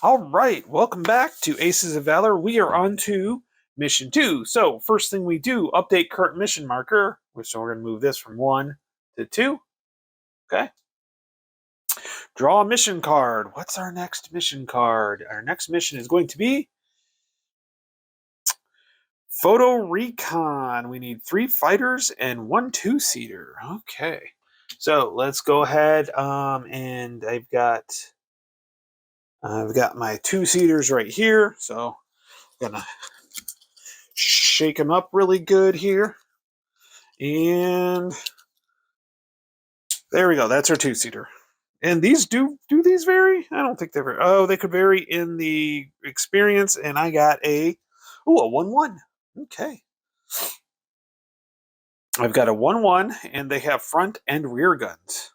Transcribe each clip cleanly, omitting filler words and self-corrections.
All right, welcome back to Aces of Valor. We are on to mission 2. So first thing we do, update current mission marker. So we're going to move this from 1 to 2. Okay. Draw a mission card. What's our next mission card? Our next mission is going to be Photo Recon. We need 3 fighters and 1 2-seater. Okay. So let's go ahead and I've got my 2-seaters right here. So I'm going to shake them up really good here. And there we go. That's our 2-seater. And these do these vary? I don't think they vary. Oh, they could vary in the experience. And I got a 1-1. Okay. I've got a 1-1, and they have front and rear guns.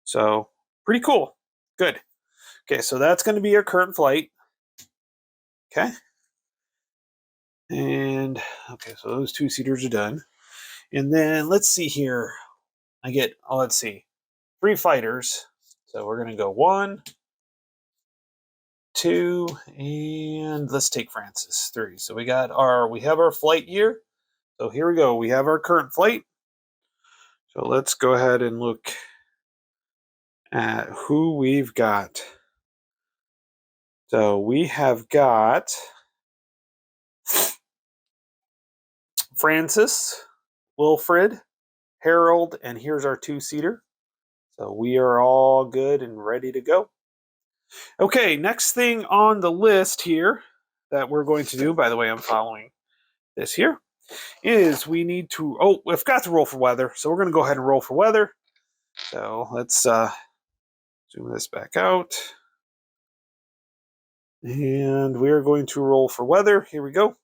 So pretty cool. Good. Okay, so that's going to be our current flight. Okay. And okay, so those 2-seaters are done. And then let's see here. I get, let's see, 3 fighters. So we're going to go 1, 2, and let's take Francis, 3. So we have our flight here. So here we go. We have our current flight. So let's go ahead and look at who we've got. So we have got Francis, Wilfred, Harold, and here's our 2-seater. So we are all good and ready to go. Okay, next thing on the list here that we're going to do, by the way, I'm following this here, is we need to, we've got to roll for weather. So we're going to go ahead and roll for weather. So let's zoom this back out. And we are going to roll for weather. Here we go.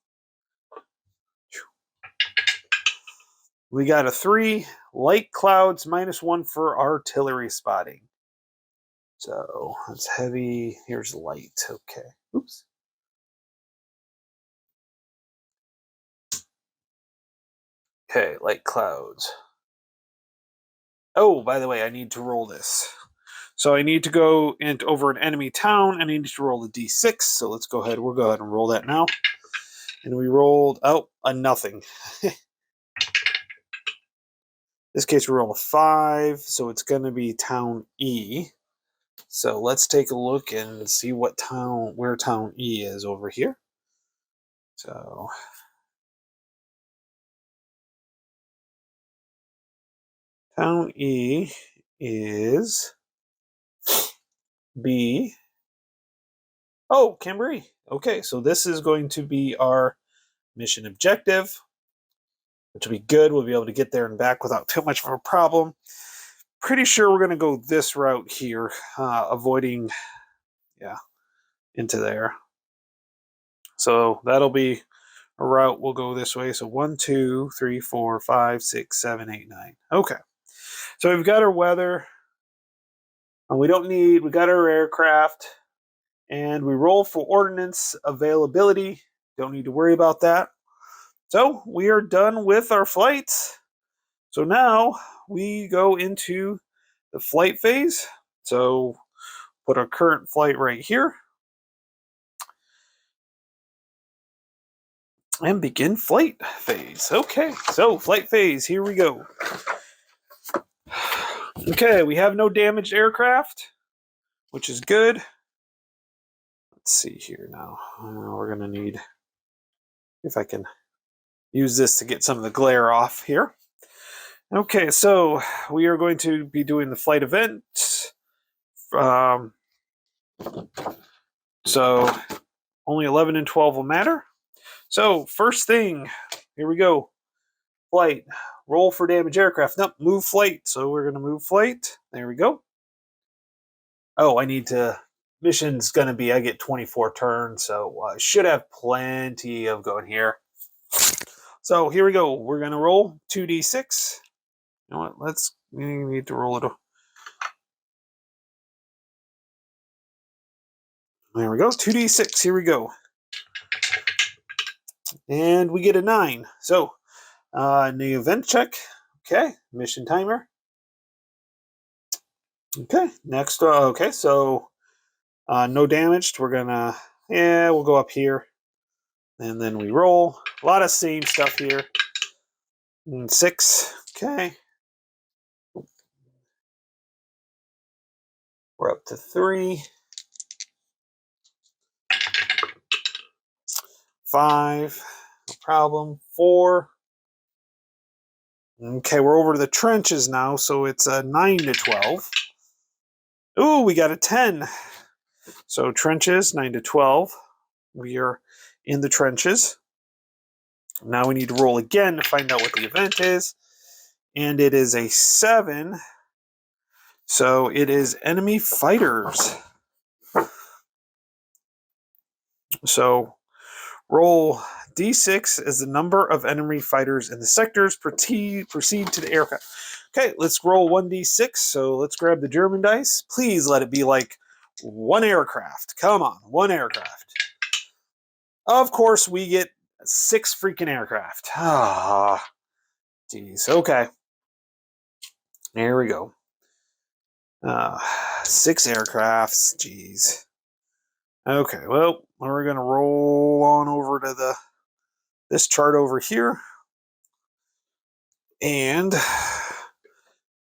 We got a 3, light clouds, -1 for artillery spotting. So that's heavy. Here's light. Okay. Oops. Okay, light clouds. Oh, by the way, I need to roll this. So I need to go over an enemy town, and I need to roll a d6. So let's go ahead. We'll go ahead and roll that now. And we rolled, a nothing. In this case, we roll a 5, so it's going to be town E. So let's take a look and see where town E is over here. So town E is B. Oh, Cambrai. Okay, so this is going to be our mission objective, which will be good. We'll be able to get there and back without too much of a problem. Pretty sure we're going to go this route here, avoiding, into there. So that'll be a route. We'll go this way. So 1, 2, 3, 4, 5, 6, 7, 8, 9. Okay. So we've got our weather. We got our aircraft. And we roll for ordnance availability. Don't need to worry about that. So we are done with our flights. So now we go into the flight phase. So put our current flight right here. And begin flight phase. Okay, so flight phase, here we go. Okay, we have no damaged aircraft, which is good. Let's see here now. We're going to need, if I can use this to get some of the glare off here. Okay, so we are going to be doing the flight event. So only 11 and 12 will matter. So first thing, here we go. Flight. Roll for damage aircraft. Nope, move flight. So we're going to move flight. There we go. Oh, I need to mission's going to be, I get 24 turns, so I should have plenty of going here. So here we go. We're going to roll 2d6. You know what? We need to roll it. There we go. 2d6. Here we go. And we get a 9. So, the event check. Okay. Mission timer. Okay. Next. Okay. So, no damaged. We're going to, we'll go up here. And then we roll. A lot of same stuff here. And 6. Okay. We're up to 3. 5. No problem. 4. Okay, we're over to the trenches now, so it's a 9 to 12. Ooh, we got a 10. So trenches, 9 to 12. We are in the trenches. Now we need to roll again to find out what the event is. And it is a 7. So it is enemy fighters. So roll D6 as the number of enemy fighters in the sectors. Proceed to the aircraft. Okay, let's roll 1d6. So let's grab the German dice. Please let it be like 1 aircraft. Come on, 1 aircraft. Of course, we get 6 freaking aircraft. Ah, geez. Okay. There we go. 6 aircrafts. Jeez. Okay, well, we're going to roll on over to this chart over here. And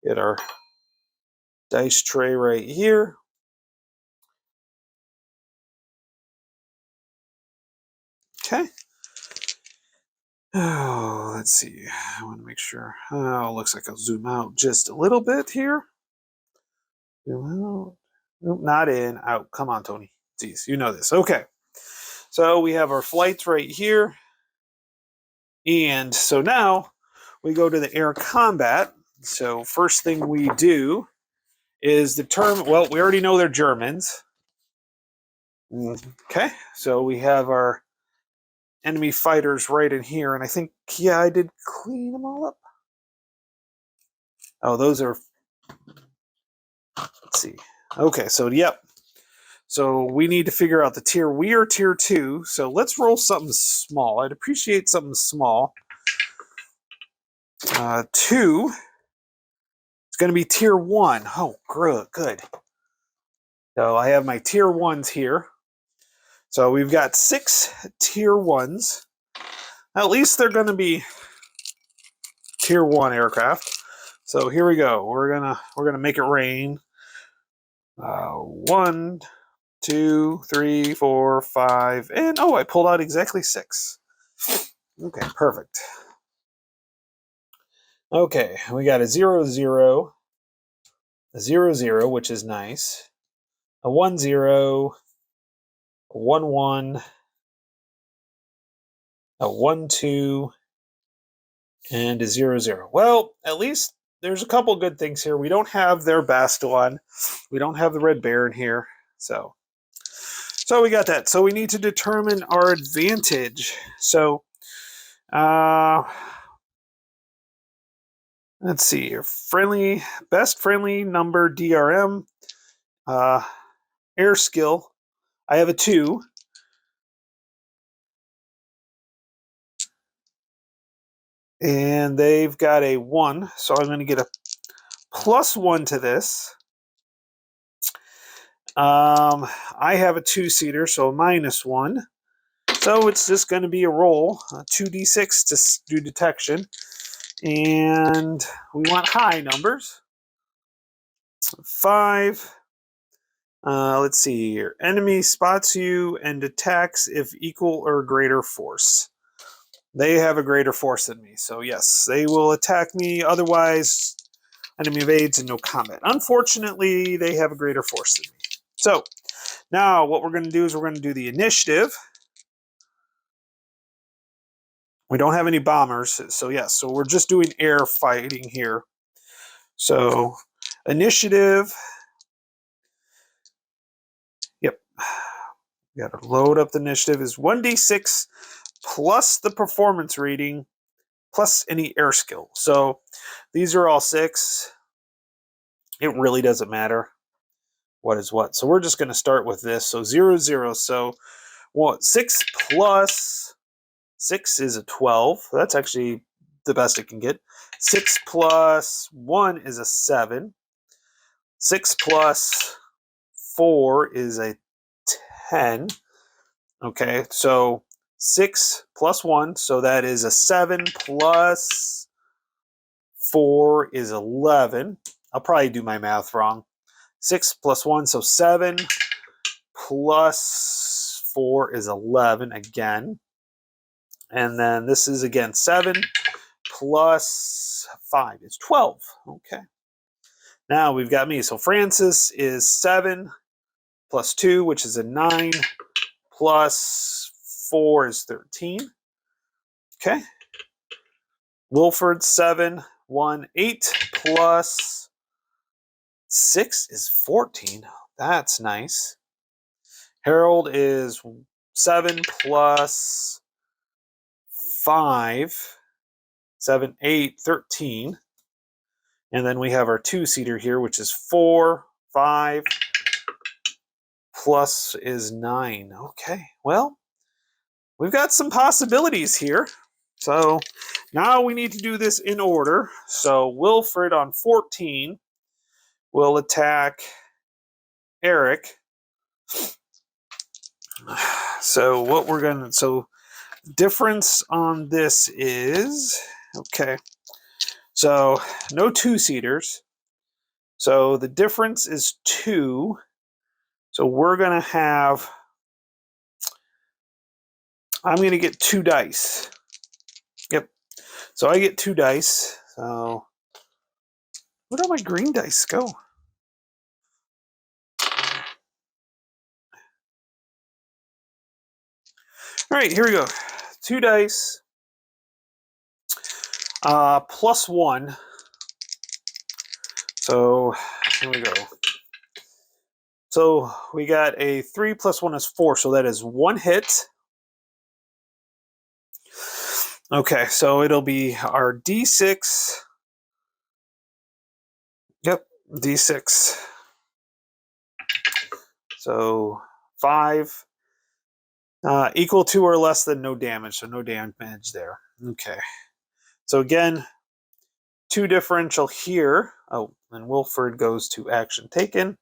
get our dice tray right here. Okay. Oh, let's see. I want to make sure. Oh, looks like I'll zoom out just a little bit here. Zoom out. Nope, not in. Out. Come on, Tony. Jeez, you know this. Okay. So we have our flights right here. And so now we go to the air combat. So first thing we do is determine, well, we already know they're Germans. Okay. So we have our enemy fighters right in here. And I think, yeah, I did clean them all up. Oh, those are, let's see. Okay, so yep. So we need to figure out the tier. We are tier 2, so let's roll something small. I'd appreciate something small. 2. It's going to be tier 1. Oh, good. So I have my tier 1s here. So we've got 6 tier 1s. At least they're going to be tier 1 aircraft. So here we go. We're gonna make it rain. 1, 2, 3, 4, 5, and oh, I pulled out exactly 6. Okay, perfect. Okay, we got a 0, 0, a 0, 0, which is nice. A 1, 0, a 1, 1, a 1, 2, and a 0, 0. Well, at least there's a couple good things here. We don't have their Bastion. We don't have the Red Baron here. So we got that. So we need to determine our advantage. So, let's see here. Best friendly number DRM. Air skill. I have a 2. And they've got a 1. So I'm going to get a +1 to this. I have a 2-seater, so a -1. So it's just going to be a roll, 2d6 to do detection. And we want high numbers. 5. Let's see here. Enemy spots you and attacks if equal or greater force. They have a greater force than me, so yes, they will attack me. Otherwise, enemy evades and no combat. Unfortunately, they have a greater force than me. So now what we're going to do is we're going to do the initiative. We don't have any bombers, so yes, so we're just doing air fighting here. So initiative We got to load up the initiative. Is 1d6 plus the performance rating plus any air skill. So these are all 6. It really doesn't matter what is what. So we're just going to start with this. So 0, 0. So 6 plus 6 is a 12. That's actually the best it can get. 6 plus 1 is a 7. 6 plus 4 is a 10. Okay, so 6 plus 1, so that is a 7 plus 4 is 11. I'll probably do my math wrong. 6 plus 1, so 7 plus 4 is 11 again. And then this is again 7 plus 5 is 12. Okay. Now we've got me. So Francis is 7 plus 2, which is a 9, plus 4 is 13. Okay. Wilford 7, 1, 8 plus 6 is 14. That's nice. Harold is 7 plus 5, 7, 8, 13. And then we have our 2-seater here, which is 4, 5, plus is 9. Okay, well, we've got some possibilities here. So now we need to do this in order. So Wilfred on 14 will attack Eric. So what we're going to, so difference on this is, okay, so no 2-seaters. So the difference is 2. So we're going to have, I'm going to get 2 dice. Yep. So I get 2 dice. So where do my green dice go? All right, here we go. 2 dice. Plus 1. So here we go. So we got a 3 plus 1 is 4. So that is 1 hit. Okay, so it'll be our D6. Yep, D6. So 5. Equal to or less than no damage. So no damage there. Okay. So again, 2 differential here. Oh, and Wilford goes to action taken.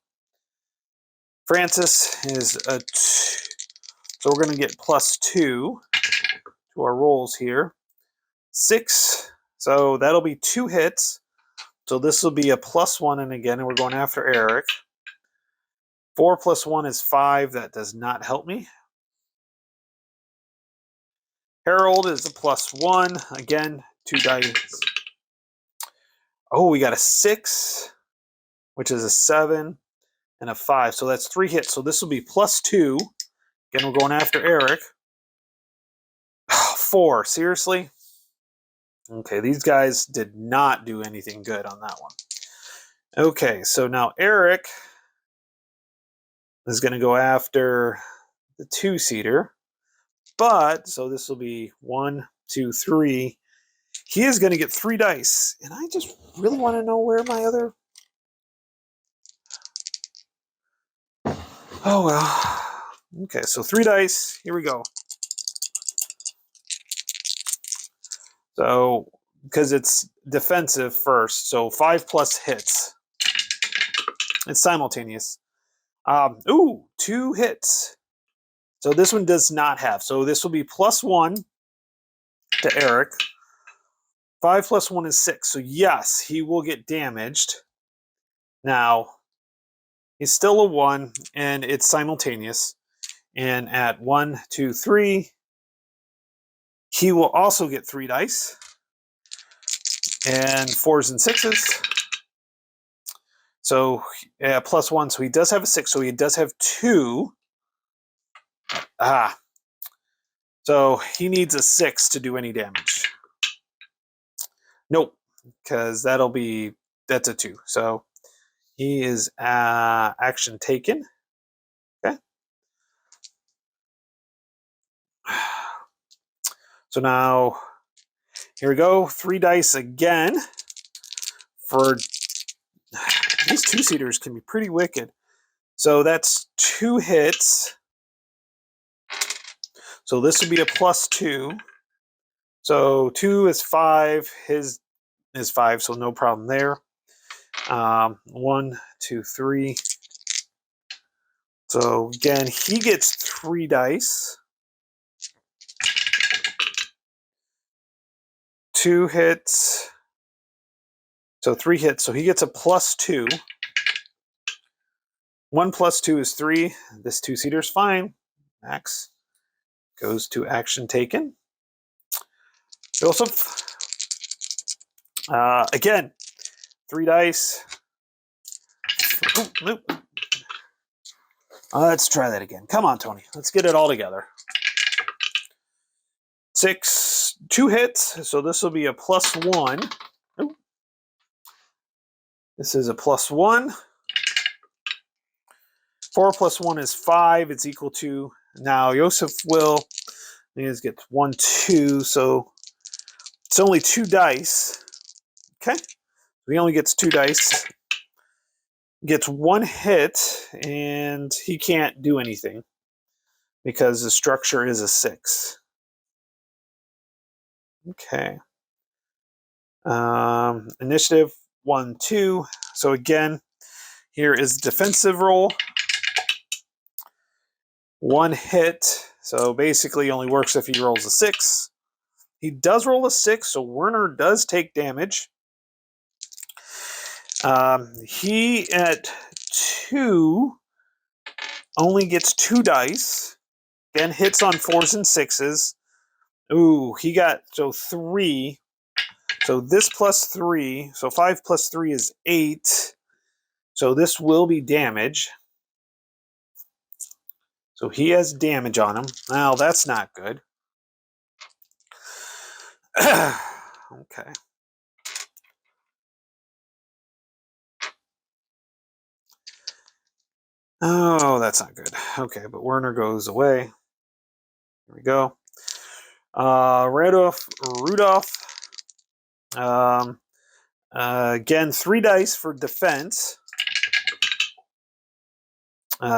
Francis is a 2. So we're going to get plus 2 to our rolls here. 6. So that'll be 2 hits. So this will be a plus 1, and again, we're going after Eric. 4 plus 1 is 5. That does not help me. Harold is a plus 1. Again, 2 dice. Oh, we got a 6, which is a 7, and a 5. So that's 3 hits. So this will be plus 2. Again, we're going after Eric. 4. Seriously? Okay, these guys did not do anything good on that one. Okay, so now Eric is going to go after the 2-seater. But, so this will be 1, 2, 3. He is going to get 3 dice. And I just really want to know where my other... Oh, well. Okay, so 3 dice. Here we go. So, because it's defensive first, so 5 plus hits. It's simultaneous. Ooh, 2 hits. So this one does not have. So this will be plus 1 to Eric. 5 plus 1 is 6. So yes, he will get damaged. Now, he's still a 1, and it's simultaneous. And at 1, 2, 3, he will also get 3 dice. And 4s and 6s. So plus 1. So he does have a 6. So he does have 2. So he needs a 6 to do any damage. Nope, because that's a 2. So he is action taken. Okay. So now, here we go. 3 dice again. For these two-seaters can be pretty wicked. So that's 2 hits. So this would be a +2. So 2 is 5. His is 5, so no problem there. 1, 2, 3. So again, he gets 3 dice. 2 hits. So 3 hits. So he gets a +2. 1 + 2 is 3. This two-seater is fine. Max goes to action taken. Joseph. Again, 3 dice. Oh, nope. Let's try that again. Come on, Tony. Let's get it all together. 6, 2 hits. So this will be a +1. Nope. This is a +1. 4 + 1 is 5. It's equal to, now Joseph will, he gets 1, 2. So it's only 2 dice. Okay. He only gets 2 dice. Gets 1 hit, and he can't do anything because the structure is a 6. Okay. Initiative 1, 2. So again, here is defensive roll. 1 hit. So basically only works if he rolls a 6. He does roll a 6, so Werner does take damage. He at 2 only gets 2 dice. Again, hits on 4s and 6s. Ooh, he got, so 3. So this +3, so 5 + 3 is 8. So this will be damage. So he has damage on him. Now that's not good. Okay. Oh, that's not good. Okay, but Werner goes away. Here we go. Rudolph. Again, 3 dice for defense.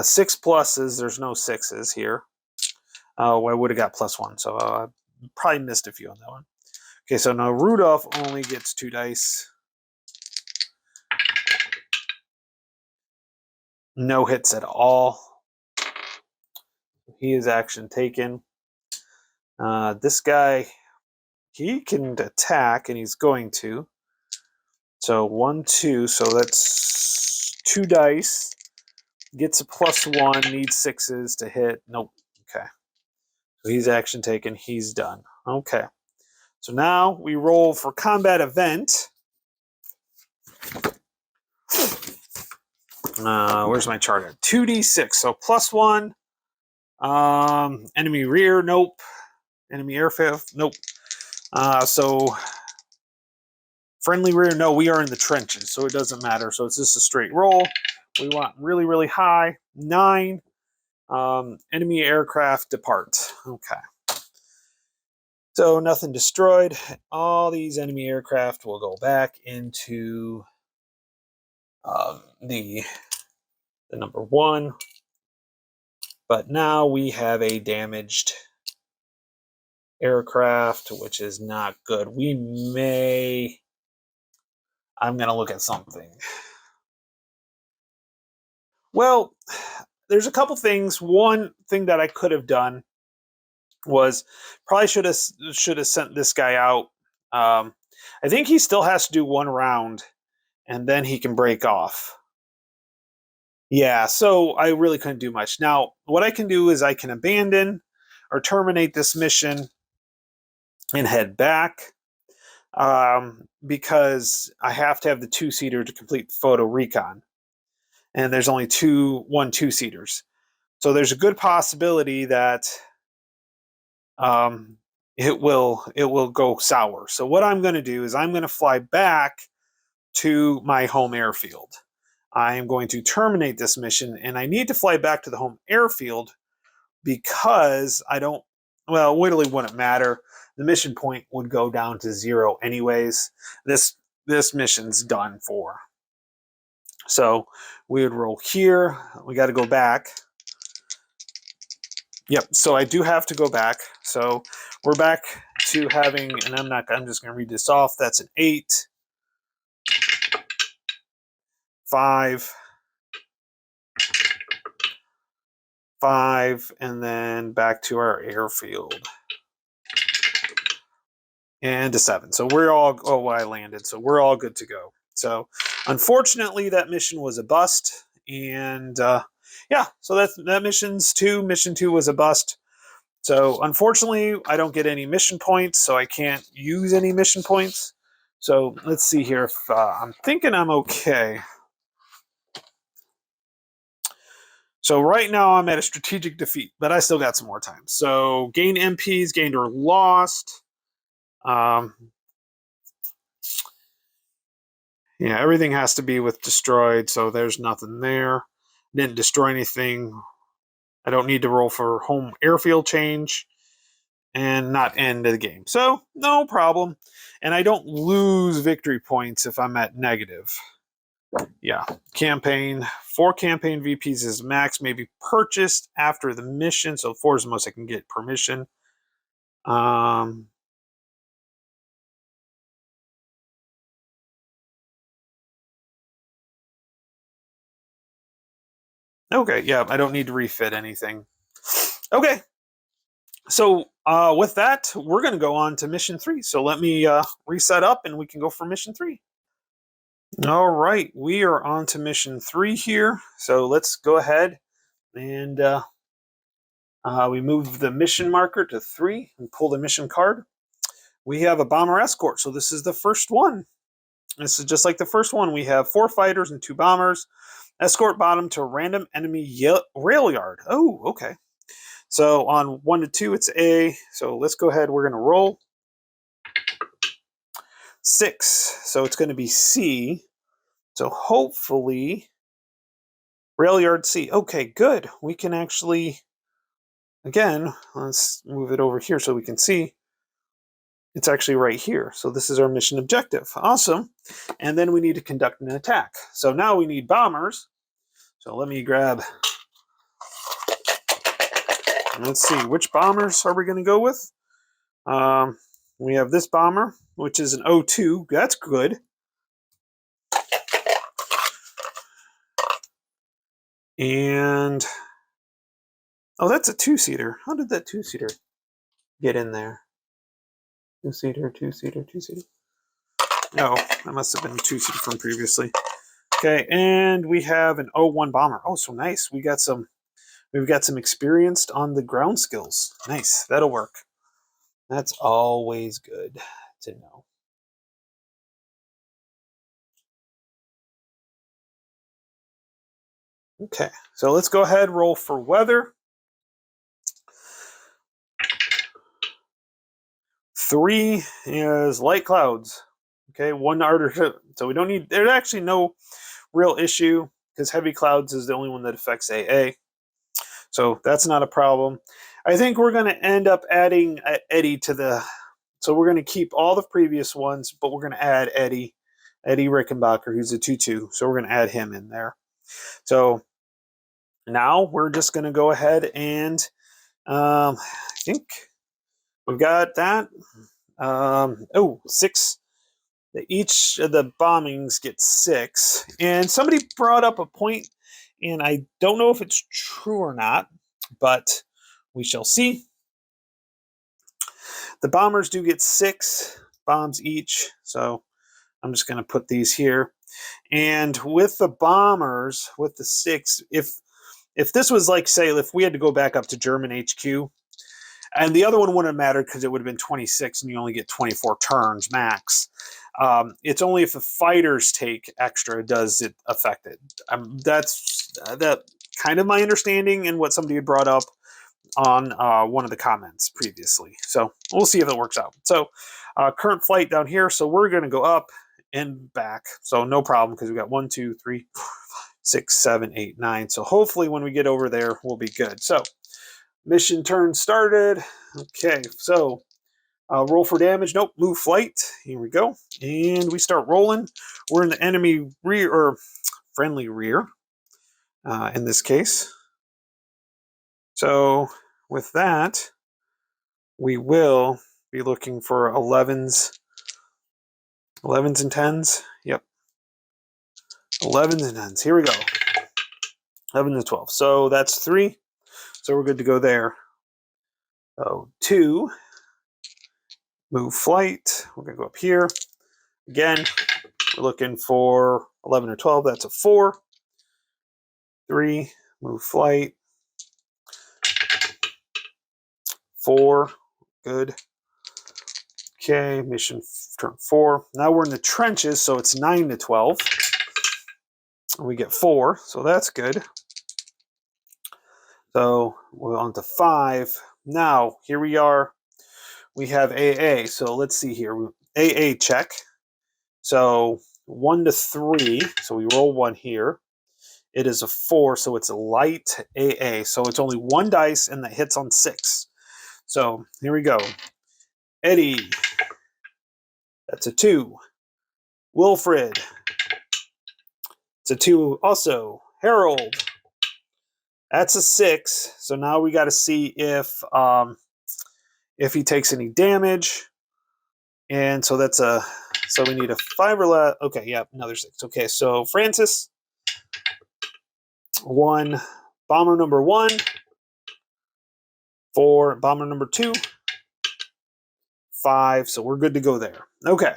6 pluses. There's no 6s here. Oh, I would have got +1, so I probably missed a few on that one. Okay, so now Rudolph only gets 2 dice. No hits at all. He is action taken. This guy, he can attack, and he's going to. So 1, 2, so that's 2 dice. Gets a +1, needs 6s to hit. Nope. Okay. So he's action taken. He's done. Okay. So now we roll for combat event. Where's my chart at? 2d6. So +1. Enemy rear. Nope. Enemy airfield. Nope. So friendly rear. No, we are in the trenches, so it doesn't matter. So it's just a straight roll. We want really, really high. 9. Enemy aircraft depart. Okay. So nothing destroyed. All these enemy aircraft will go back into the number 1. But now we have a damaged aircraft, which is not good. We may... I'm going to look at something. Well, there's a couple things. One thing that I could have done was probably should have sent this guy out. I think he still has to do 1 round, and then he can break off. Yeah, so I really couldn't do much. Now, what I can do is I can abandon or terminate this mission and head back, because I have to have the 2-seater to complete the photo recon. And there's only 1 2-seaters. So there's a good possibility that it will go sour. So what I'm going to do is I'm going to fly back to my home airfield. I am going to terminate this mission, and I need to fly back to the home airfield because I don't well, it really wouldn't matter. The mission point would go down to 0 anyways. This mission's done for. So we would roll here. We got to go back. Yep, so I do have to go back. So we're back to having, and I'm just going to read this off. That's an 8, 5, 5, and then back to our airfield. And a 7. So we're all, oh, I landed. So we're all good to go. So unfortunately, that mission was a bust. And yeah, so that mission's 2. Mission 2 was a bust. So unfortunately, I don't get any mission points, so I can't use any mission points. So let's see here if I'm thinking I'm okay. So right now I'm at a strategic defeat, but I still got some more time. So gain MPs, gained or lost. Yeah, everything has to be with destroyed, so there's nothing there. Didn't destroy anything. I don't need to roll for home airfield change and not end the game. So no problem. And I don't lose victory points if I'm at negative. Yeah, campaign. 4 campaign VPs is max, may be purchased after the mission. So 4 is the most I can get per mission. Okay, yeah, I don't need to refit anything. Okay, so with that, we're going to go on to mission 3. So let me reset up and we can go for mission 3. All right, we are on to mission 3 here. So let's go ahead and we move the mission marker to 3 and pull the mission card. We have a bomber escort. So this is the first one. This is just like the first one. We have 4 fighters and 2 bombers. Escort bottom to random enemy rail yard. Oh, okay. So on 1 to 2, it's A. So let's go ahead. We're going to roll 6. So it's going to be C. So hopefully, rail yard C. Okay, good. We can actually, again, let's move it over here so we can see. It's actually right here. So this is our mission objective. Awesome. And then we need to conduct an attack. So now we need bombers. So let me grab, let's see, which bombers are we going to go with? We have this bomber, which is an O2. That's good. And, oh, that's a 2-seater. How did that 2-seater get in there? 2-seater, 2-seater, 2-seater. No, that must have been a 2-seater from previously. Okay, and we have an O1 bomber. Oh, so nice. We've got some experienced on the ground skills. Nice, that'll work. That's always good to know. Okay, so let's go ahead, roll for weather. 3 is light clouds. Okay, 1 harder. So we don't need, there's actually no real issue because heavy clouds is the only one that affects AA. So that's not a problem. I think we're going to end up adding Eddie to the, so we're going to keep all the previous ones, but we're going to add Eddie Rickenbacker, who's a 2-2. So we're going to add him in there. So now we're just going to go ahead and I think we've got that. 6. Each of the bombings get 6. And somebody brought up a point, and I don't know if it's true or not, but we shall see. The bombers do get 6 bombs each, so I'm just going to put these here. And with the bombers, with the 6, if this was like, say, if we had to go back up to German HQ, and the other one wouldn't have mattered because it would have been 26 and you only get 24 turns max. It's only if the fighters take extra does it affect it. That's that kind of my understanding and what somebody had brought up on one of the comments previously. So we'll see if it works out. So current flight down here. So we're going to go up and back. So no problem because we got 1, 2, 3, 4, 5, 6, 7, 8, 9. So hopefully when we get over there, we'll be good. So Mission turn started. Okay, so roll for damage. Nope, move flight. Here we go. And we start rolling. We're in the enemy rear, or friendly rear, in this case. So with that, we will be looking for 11s. 11s and 10s. Yep. 11s and 10s. Here we go. 11 and 12. So that's 3. So we're good to go there. So 2. Move flight. We're going to go up here. Again, we're looking for 11 or 12. That's a 4. 3. Move flight. 4. Good. Okay, mission turn 4. Now we're in the trenches, so it's 9 to 12. And we get 4, so that's good. So we're on to 5. Now, here we are. We have AA. So let's see here. AA check. So 1 to 3. So we roll 1 here. It is a 4, so it's a light AA. So it's only 1 dice, and that hits on 6. So here we go. Eddie. That's a 2. Wilfred. It's a 2 also. Harold. That's a 6. So now we got to see if he takes any damage. And so that's so we need a 5 or less. Okay, yeah, another 6. Okay, so Francis. 1. Bomber number 1. 4. Bomber number 2. 5. So we're good to go there. Okay.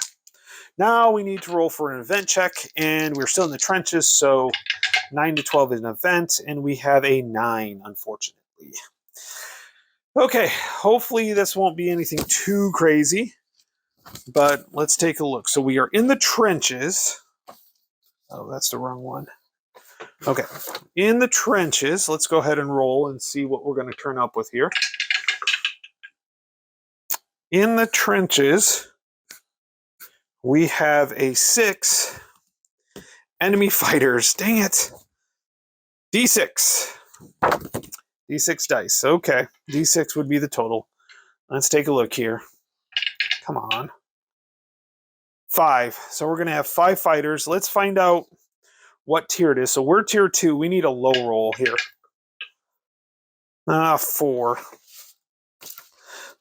Now we need to roll for an event check, and we're still in the trenches, so 9 to 12 is an event, and we have a 9, unfortunately. Okay, hopefully this won't be anything too crazy, but let's take a look. So we are in the trenches. Oh, that's the wrong one. Okay, in the trenches, let's go ahead and roll and see what we're going to turn up with here. In the trenches, we have a 6. Enemy fighters. Dang it. D6. D6 dice. Okay. D6 would be the total. Let's take a look here. Come on. 5. So we're going to have 5 fighters. Let's find out what tier it is. So we're tier 2. We need a low roll here. 4.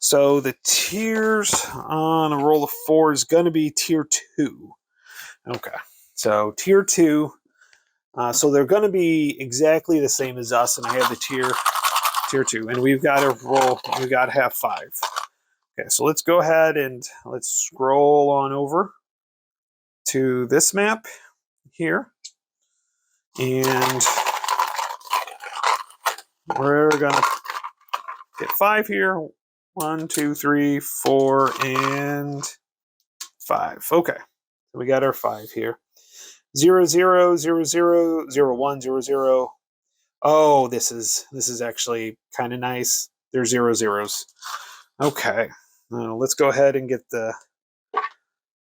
So the tiers on a roll of 4 is going to be tier 2. Okay. So tier 2. So they're going to be exactly the same as us, and I have the tier 2, and we've got to roll. We've got to have 5. Okay, so let's go ahead and let's scroll on over to this map here, and we're gonna get 5 here. 1, 2, 3, 4, and 5. Okay, so we got our 5 here. 0, 0, 0, 0, 0, 1, 0, 0. Oh, this is actually kind of nice. They're 0, 0s. Okay, let's go ahead and get the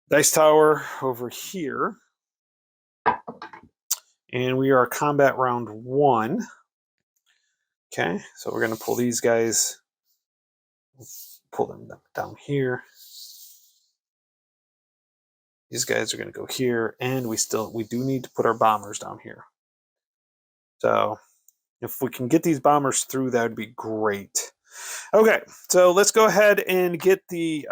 dice tower over here. And we are combat round 1. Okay, so we're going to pull these guys, pull them down here. These guys are going to go here, and we do need to put our bombers down here. So if we can get these bombers through, that would be great. Okay, so let's go ahead and get the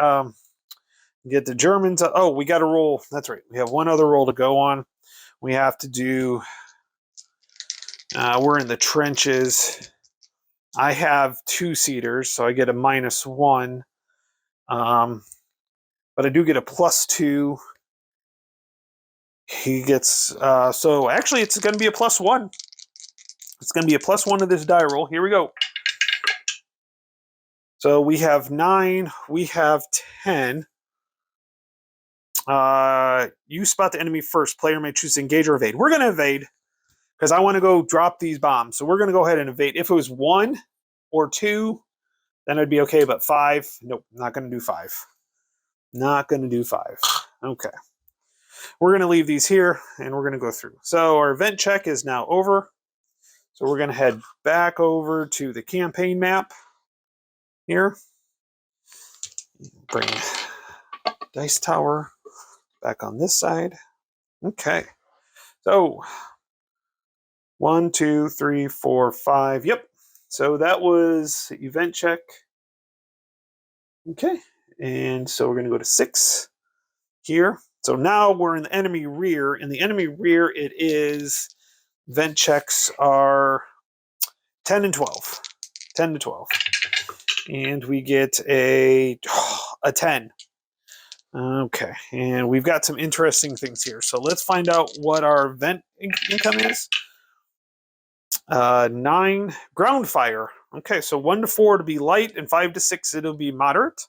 Germans. Oh, we got to roll. That's right. We have one other roll to go on. We have to do. We're in the trenches. I have 2-seaters, so I get a -1. But I do get a +2. He gets, so actually it's going to be a +1. It's going to be a +1 to this die roll. Here we go. So we have 9. We have 10. You spot the enemy first. Player may choose to engage or evade. We're going to evade because I want to go drop these bombs. So we're going to go ahead and evade. If it was 1 or 2, then it'd be okay. But 5, nope, not going to do 5. Not going to do 5. Okay. We're going to leave these here, and we're going to go through. So our event check is now over. So we're going to head back over to the campaign map here. Bring Dice Tower back on this side. Okay. So 1, 2, 3, 4, 5. Yep. So that was event check. Okay. And so we're going to go to 6 here. So now we're in the enemy rear. In the enemy rear, it is event checks are 10 and 12. 10 to 12. And we get a 10. Okay. And we've got some interesting things here. So let's find out what our event income is. 9 ground fire. Okay, so 1 to 4 to be light, and 5 to 6 it'll be moderate.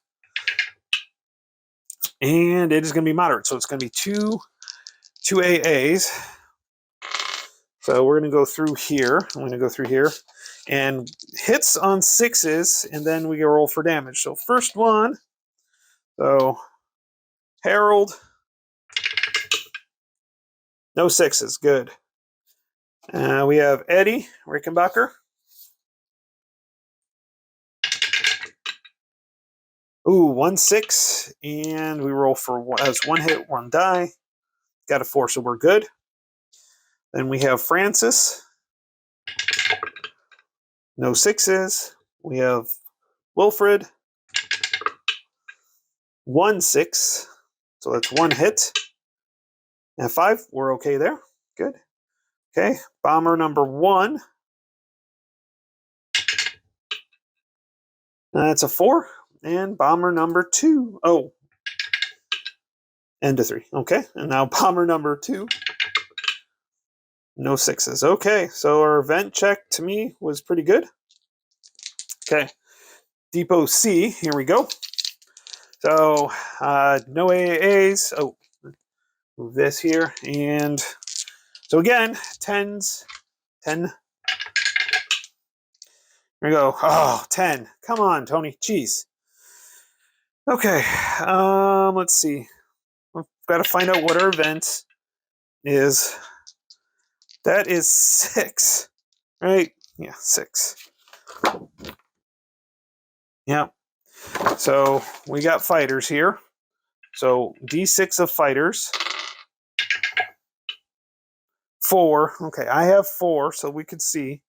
And it is going to be moderate, so it's going to be two AAs. So we're going to go through here. I'm going to go through here, and hits on 6s, and then we roll for damage. So first one. So Harold. No 6s. Good. We have Eddie Rickenbacker. Ooh, 1 6, and we roll for one hit, 1 die. Got a 4, so we're good. Then we have Francis. No 6s. We have Wilfred. 1 6, so that's 1 hit. And 5, we're okay there. Good. Okay, bomber number 1. That's a 4. And bomber number 2. Oh. And a 3. Okay, and now bomber number 2. No 6s. Okay, so our event check to me was pretty good. Okay, Depot C, here we go. So, no AAs. Oh, move this here. And so again, 10s. 10. Here we go. Oh, 10. Come on, Tony. Jeez. Okay, let's see. We've got to find out what our event is. That is 6, right? Yeah, 6. Yeah. So we got fighters here. So D6 of fighters. 4. Okay, I have 4, so we could see.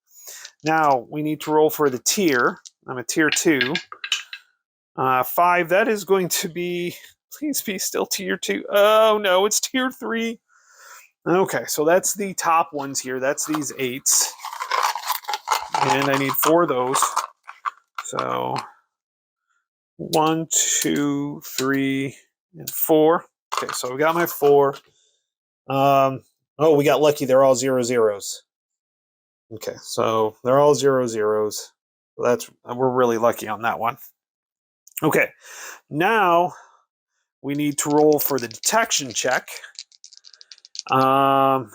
Now we need to roll for the tier. I'm a tier 2. 5, that is going to be, please be still tier 2. Oh no, it's tier 3. Okay, so that's the top ones here. That's these 8s. And I need 4 of those. So 1, 2, 3, and 4. Okay, so we got my 4. Oh, we got lucky. They're all 0 zeros. Okay, so they're all 0 zeros. We're really lucky on that one. Okay, now we need to roll for the detection check. I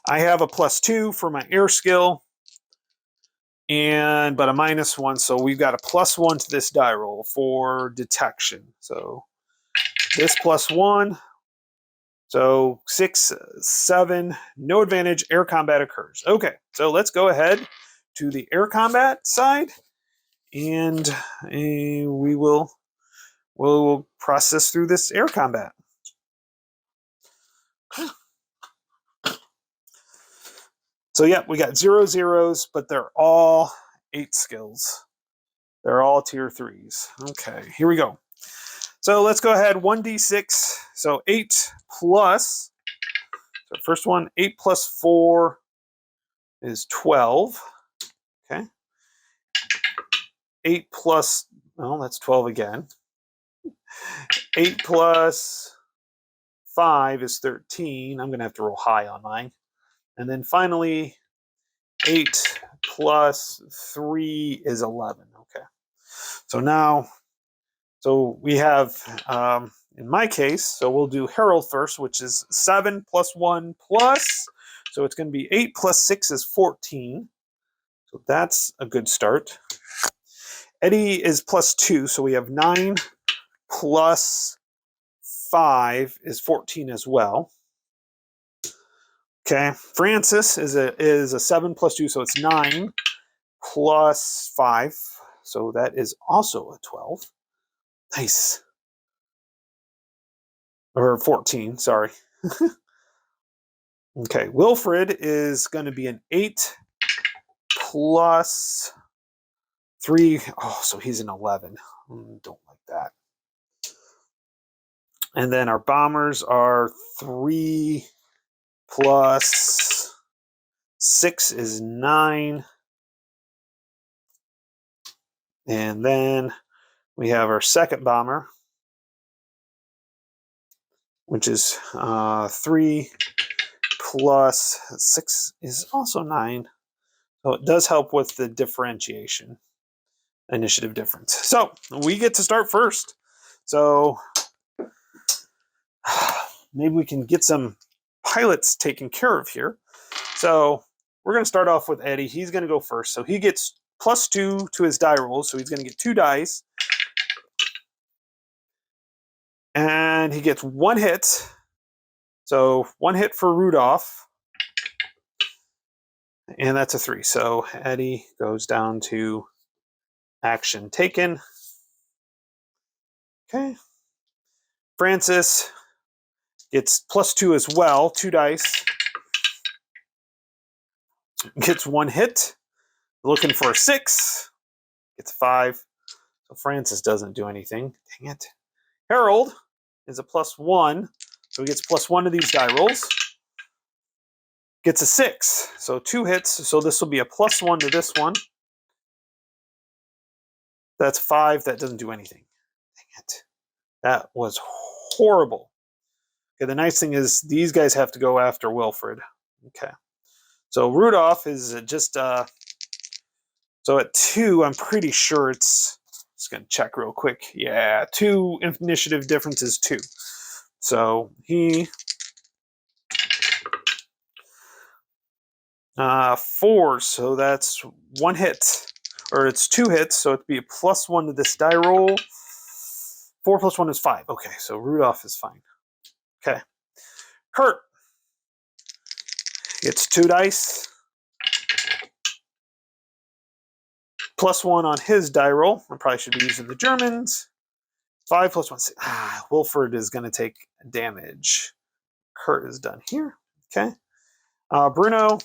have a +2 for my air skill, but a -1, so we've got a +1 to this die roll for detection. So this +1, so 6, 7, no advantage, air combat occurs. Okay, so let's go ahead to the air combat side, and we'll process through this air combat. So yeah, we got 0 zeros, but they're all 8 skills. They're all tier 3s. Okay, here we go. So let's go ahead, 1d6. So 8 plus, so first one, 8 plus 4 is 12. Okay. 8 plus, well, that's 12 again. 8 plus 5 is 13. I'm going to have to roll high on mine. And then finally, 8 plus 3 is 11. Okay. So now, so we have, in my case, so we'll do Harold first, which is 7 plus 1 plus. So it's going to be 8 plus 6 is 14. So that's a good start. Eddie is +2, so we have 9 plus 5 is 14 as well. Okay, Francis is a 7 plus 2, so it's 9 plus 5. So that is also a 12. Nice. Or 14, sorry. Okay, Wilfred is going to be an 8 plus 3. Oh, so he's an 11. Don't like that. And then our bombers are 3 plus 6 is 9. And then we have our second bomber, which is 3 plus 6 is also 9. So it does help with the differentiation, initiative difference. So we get to start first. So maybe we can get some pilots taken care of here. So we're going to start off with Eddie. He's going to go first. So he gets plus 2 to his die rolls. So he's going to get 2 dice. And he gets 1 hit. So 1 hit for Rudolph. And that's a 3. So Eddie goes down to action taken. Okay. Francis gets plus 2 as well. 2 dice. Gets 1 hit. Looking for a 6. Gets 5. So Francis doesn't do anything. Dang it. Harold is a plus 1. So he gets plus 1 to these die rolls. Gets a 6. So 2 hits. So this will be a plus 1 to this one. That's 5. That doesn't do anything. Dang it. That was horrible. Okay, the nice thing is these guys have to go after Wilfred. Okay. So Rudolph is just so at 2, I'm pretty sure it's just gonna check real quick. Yeah, 2 initiative difference is 2. So he 4, so that's 1 hit. Or it's 2 hits, so it'd be a plus 1 to this die roll. 4 plus 1 is 5. Okay, so Rudolph is fine. Okay. Kurt gets 2 dice. Plus 1 on his die roll. I probably should be using the Germans. 5 plus 1. Wilfred is going to take damage. Kurt is done here. Okay. Bruno.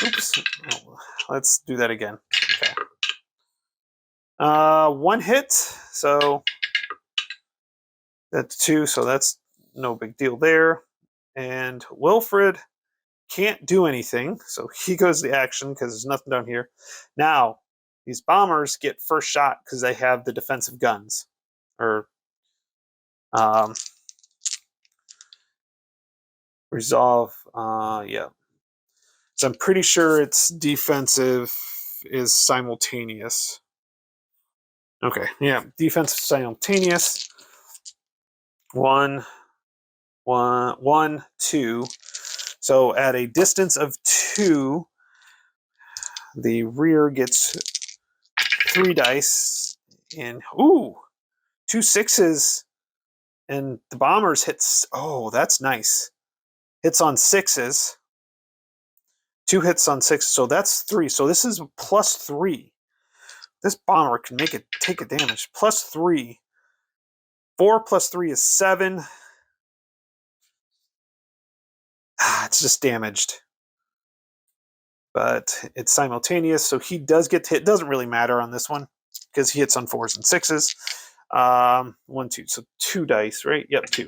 Oops. Oh, let's do that again. Okay. 1 hit. So that's 2. So that's no big deal there. And Wilfred can't do anything. So he goes to the action because there's nothing down here. Now, these bombers get first shot because they have the defensive guns. Or resolve. Yeah. So I'm pretty sure it's defensive is simultaneous. Okay, yeah, defensive simultaneous. 1, 1, 1, 2. So at a distance of 2, the rear gets 3 dice. And ooh, 2 6s. And the bombers hits. Oh, that's nice. Hits on 6s. 2 hits on 6. So that's 3. So this is plus 3. This bomber can make it take a damage. Plus 3. 4 plus 3 is 7. It's just damaged. But it's simultaneous, so he does get hit. Doesn't really matter on this one because he hits on 4s and 6s. 1, 2. So 2 dice, right? Yep, 2.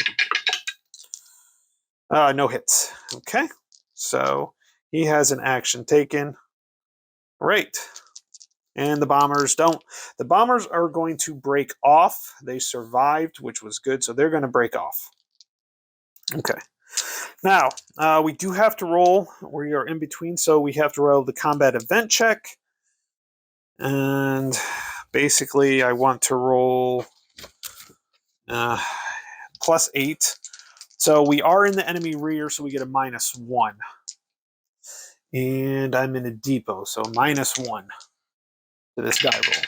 No hits. Okay. So he has an action taken. Right. And the bombers don't. The bombers are going to break off. They survived, which was good, so they're going to break off. Okay. Now, we do have to roll. We are in between, so we have to roll the combat event check. And basically, I want to roll plus 8. So we are in the enemy rear, so we get a minus 1. And I'm in a depot, so minus 1 to this die roll.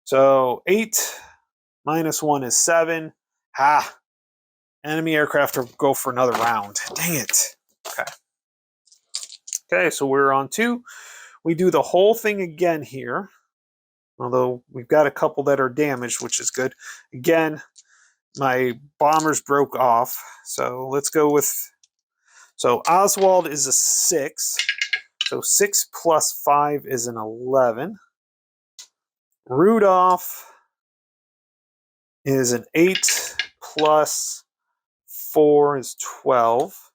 So 8 minus 1 is 7. Enemy aircraft will go for another round. Dang it. Okay. Okay, so we're on 2. We do the whole thing again here. Although we've got a couple that are damaged, which is good. Again, my bombers broke off. So let's go with... So Oswald is a 6. So 6 plus 5 is an 11. Rudolph is an 8 plus 4 is 12.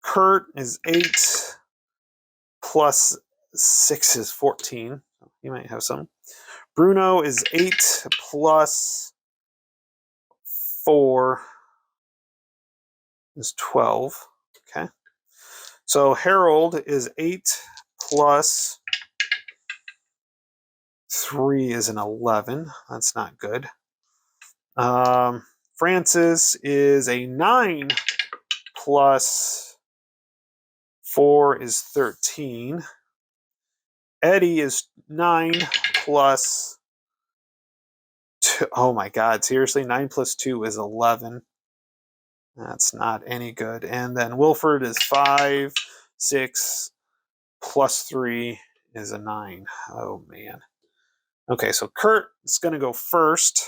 Kurt is 8 plus 6 is 14. You might have some. Bruno is 8 plus 4 is 12. Okay. So Harold is 8 plus 3 is an 11. That's not good. Francis is a 9 plus 4 is 13. Eddie is 9 plus 2. Oh my God, seriously? 9 plus 2 is 11. That's not any good. And then Wilford is 5. 6 plus 3 is a 9. Oh man. Okay, so Kurt is going to go first.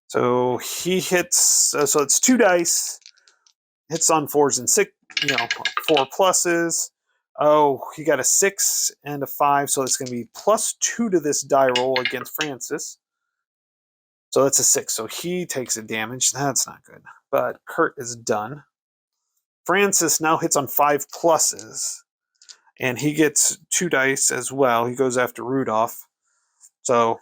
So he hits, so it's 2 dice. Hits on 4s and 6, 4 pluses. Oh, he got a 6 and a 5, so it's going to be plus 2 to this die roll against Francis. So that's a 6, so he takes a damage. That's not good. But Kurt is done. Francis now hits on 5 pluses, and he gets 2 dice as well. He goes after Rudolph. So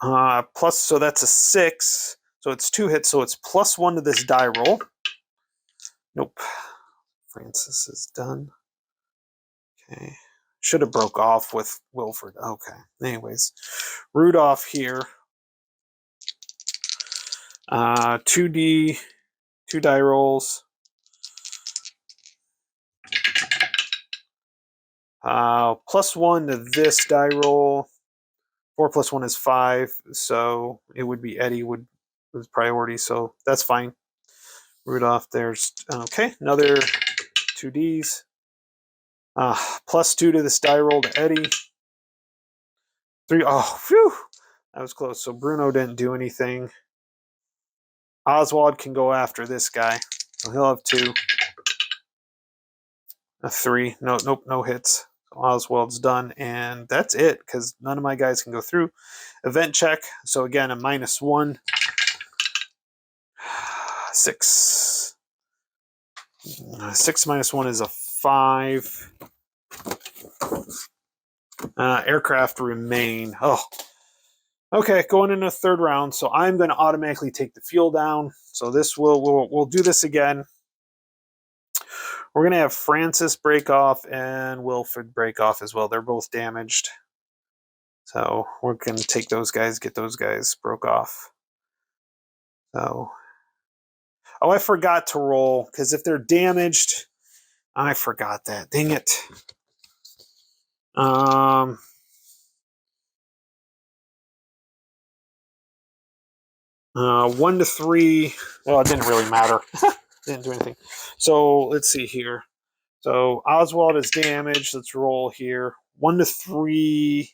so that's a 6. So it's 2 hits, so it's plus 1 to this die roll. Nope. Francis is done. Okay. Should have broke off with Wilford. Okay. Anyways, Rudolph here. 2 die rolls. Plus 1 to this die roll. 4 plus 1 is 5, so it would be Eddie with priority, so that's fine. Rudolph, there's... Okay, another 2 Ds. Plus 2 to this die roll to Eddie. 3... Oh, phew! That was close, so Bruno didn't do anything. Oswald can go after this guy, so he'll have 2. A 3. Nope, no hits. Oswald's done, and that's it, because none of my guys can go through. Event check, so again, a -1. 6. 6 minus 1 is a 5. Aircraft remain. Oh. Okay, going into the 3rd round, so I'm going to automatically take the fuel down. So this we'll do this again. We're going to have Francis break off and Wilfred break off as well. They're both damaged. So we're going to take those guys, get those guys broke off. So, oh, I forgot to roll, because if they're damaged, I forgot that. Dang it. 1 to 3. Well, it didn't really matter. Didn't do anything. So let's see here. So Oswald is damaged. Let's roll here. 1 to 3.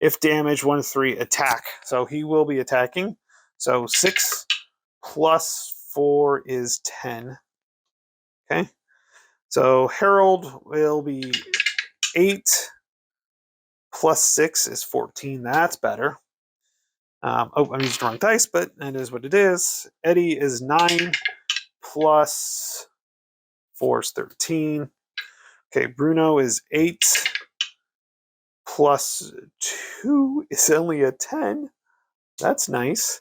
If damaged, 1 to 3, attack. So he will be attacking. So 6 plus 4 is 10. Okay. So Harold will be 8 plus 6 is 14. That's better. Oh, I used the wrong dice, but that is what it is. Eddie is 9 plus 4 is 13. Okay, Bruno is 8 plus 2 is only a 10. That's nice.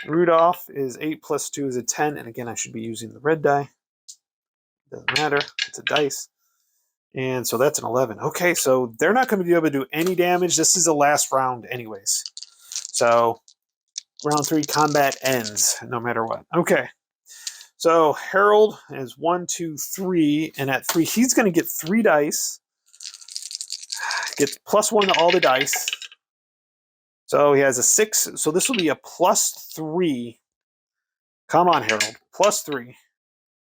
Rudolph is 8 plus 2 is a 10. And again, I should be using the red die. Doesn't matter. It's a dice. And so that's an 11. Okay, so they're not going to be able to do any damage. This is the last round anyways. So round 3 combat ends no matter what. Okay. So Harold is 1, 2, 3. And at 3, he's going to get 3 dice. Gets plus 1 to all the dice. So he has a 6. So this will be a +3. Come on, Harold. +3.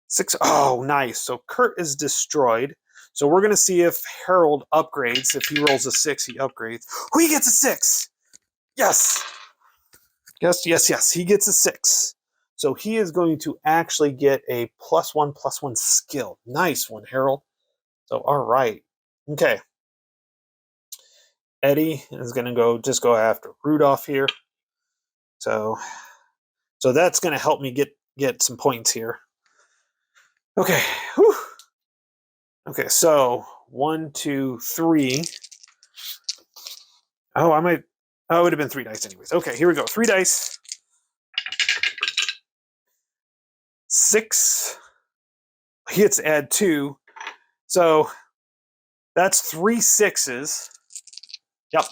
6. Oh, nice. So Kurt is destroyed. So we're going to see if Harold upgrades. If he rolls a 6, he upgrades. Oh, he gets a 6. Yes. Yes, yes, yes. He gets a 6. So he is going to actually get a +1/+1 skill. Nice one, Harold. So, all right. Okay. Eddie is going to go after Rudolph here. So that's going to help me get some points here. Okay. Whew. Okay, so 1, 2, 3. Oh, I might. Oh, it would have been 3 dice anyways. Okay, here we go. 3 dice. 6. He gets to add 2. So that's 3 6s. Yep,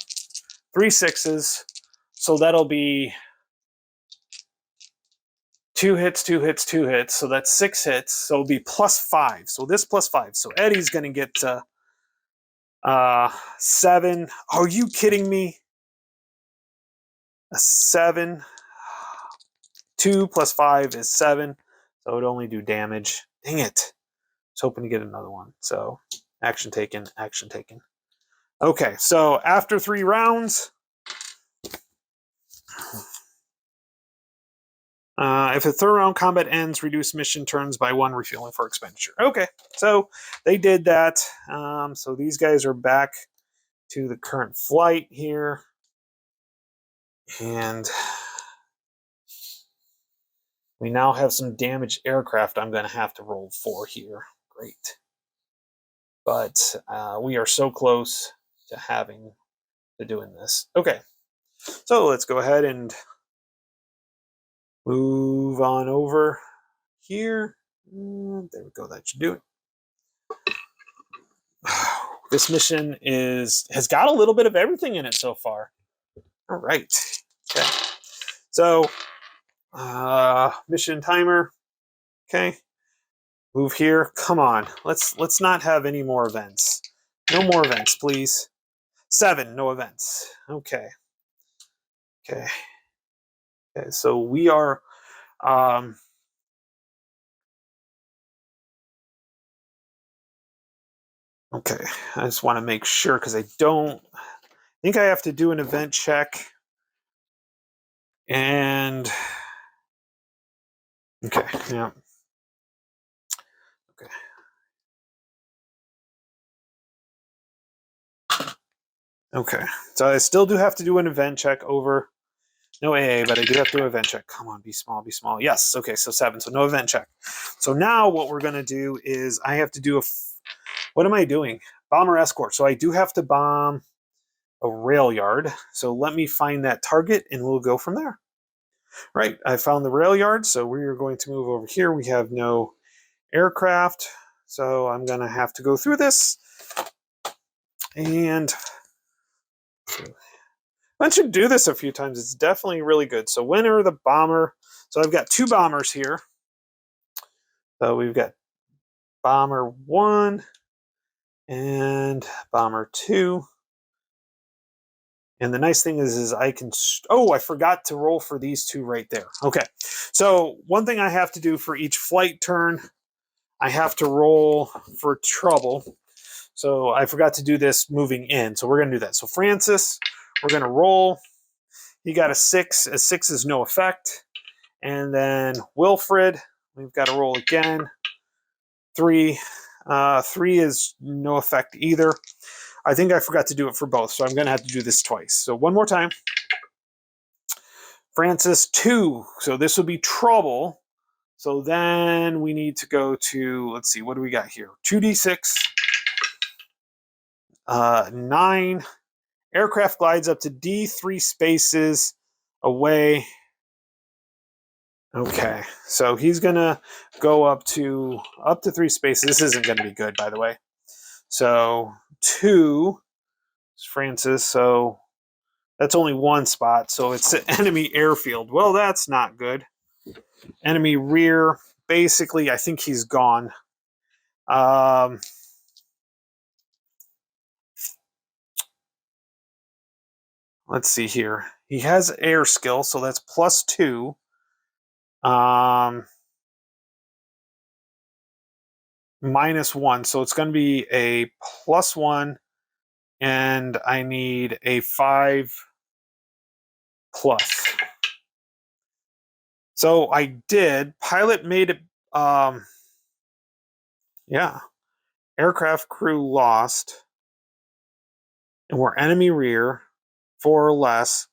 3 6s. So that'll be 2 hits, 2 hits, 2 hits. So that's 6 hits. So it'll be +5. So this +5. So Eddie's going to get 7. Are you kidding me? A 7. 2 + 5 is 7. So it would only do damage. Dang it. I was hoping to get another one. So action taken, action taken. Okay, so after 3 rounds, if the third round combat ends, reduce mission turns by 1, refueling for expenditure. Okay, so they did that. So these guys are back to the current flight here. And we now have some damaged aircraft I'm going to have to roll for here. Great. But we are so close to doing this. Okay, so let's go ahead and move on over here. There we go. That should do it. This mission has got a little bit of everything in it so far. All right. Okay. So mission timer. Okay. Move here. Come on. Let's not have any more events. No more events, please. 7. No events. Okay. Okay. Okay. So we are. Okay. I just want to make sure because I think I have to do an event check. And okay. Yeah. Okay. Okay, so I still do have to do an event check over. No AA, but I do have to do an event check. Come on, be small, be small. Yes, okay, so 7, so no event check. So now what we're going to do is I have to do what am I doing? Bomber escort. So I do have to bomb a rail yard. So let me find that target and we'll go from there. Right, I found the rail yard, so we are going to move over here. We have no aircraft, so I'm going to have to go through this. And once you do this a few times, it's definitely really good. So winner the bomber. So I've got 2 bombers here. So we've got bomber 1 and bomber 2. And the nice thing is I can, oh, I forgot to roll for these 2 right there. Okay. So one thing I have to do for each flight turn, I have to roll for trouble. So I forgot to do this moving in. So we're going to do that. So Francis, we're going to roll. He got a 6. A 6 is no effect. And then Wilfred, we've got to roll again. 3. 3 is no effect either. I think I forgot to do it for both, so I'm going to have to do this twice. So one more time. Francis, 2. So this would be trouble. So then we need to go to, let's see, what do we got here? 2d6. 9. Aircraft glides up to D3 spaces away. Okay, so he's gonna go up to 3 spaces. This isn't gonna be good, by the way. So 2 is Francis, so that's only 1 spot. So it's an enemy airfield. Well, that's not good. Enemy rear. Basically, I think he's gone. Let's see here. He has air skill, so that's +2. -1, so it's going to be a +1, and I need a 5+. So I did. Pilot made it. Yeah. Aircraft crew lost, and we're enemy rear, 4 or less,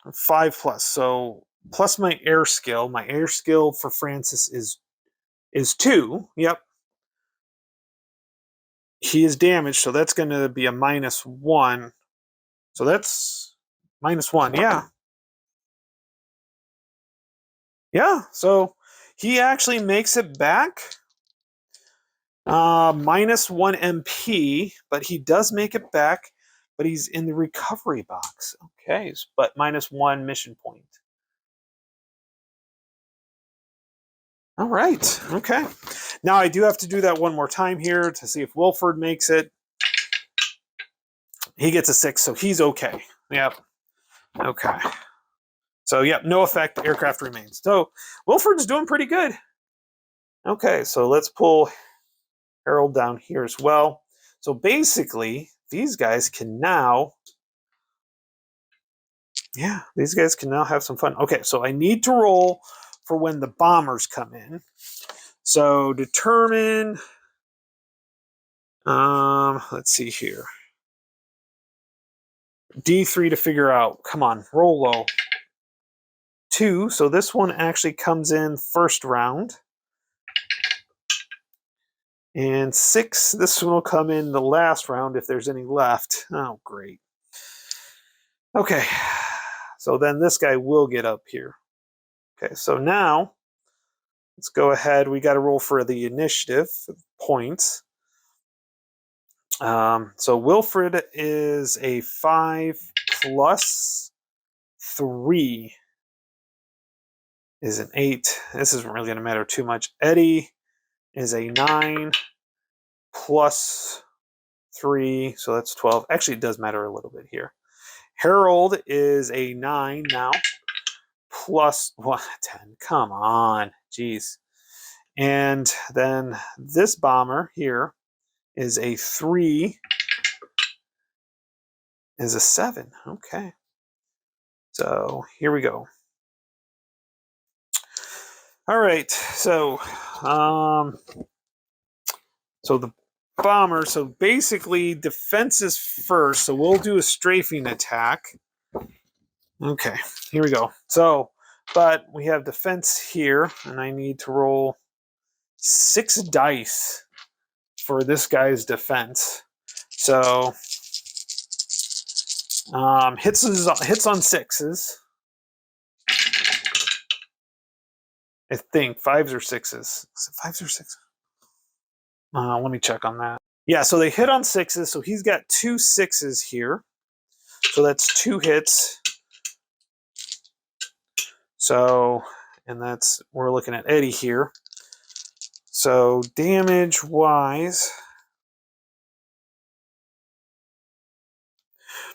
5+. So plus my air skill. My air skill for Francis is 2. Yep. He is damaged, so that's going to be a -1. So that's -1. Yeah. Yeah. So he actually makes it back. -1 MP, but he does make it back, but he's in the recovery box. Okay, but -1 mission point. All right. Okay. Now I do have to do that one more time here to see if Wilford makes it. He gets a 6, so he's okay. Yep. Okay. So, yep, no effect. Aircraft remains. So, Wilford's doing pretty good. Okay, so let's pull Harold down here as well. So, basically, these guys can now... Yeah, these guys can now have some fun. Okay, so I need to roll for when the bombers come in. So, determine... let's see here. D3 to figure out. Come on, roll low. 2, so this one actually comes in first round. And 6, this one will come in the last round if there's any left. Oh, great. Okay, so then this guy will get up here. Okay, so now let's go ahead. We got to roll for the initiative points. So Wilfred is a 5 plus 3 is an 8. This isn't really going to matter too much. Eddie is a 9 plus 3, so that's 12. Actually, it does matter a little bit here. Harold is a 9 now, plus 1, 10. Come on, jeez. And then this bomber here is a 3, is a 7. Okay. So here we go. All right. So, so the bomber. So basically, defense is first. So we'll do a strafing attack. Okay. Here we go. So, but we have defense here, and I need to roll 6 dice for this guy's defense. So hits on 6s. I think 5s or 6s. Is it 5s or 6s? Let me check on that. Yeah, so they hit on 6s. So he's got 2 6s here. So that's 2 hits. So, and that's, we're looking at Eddie here. So damage wise,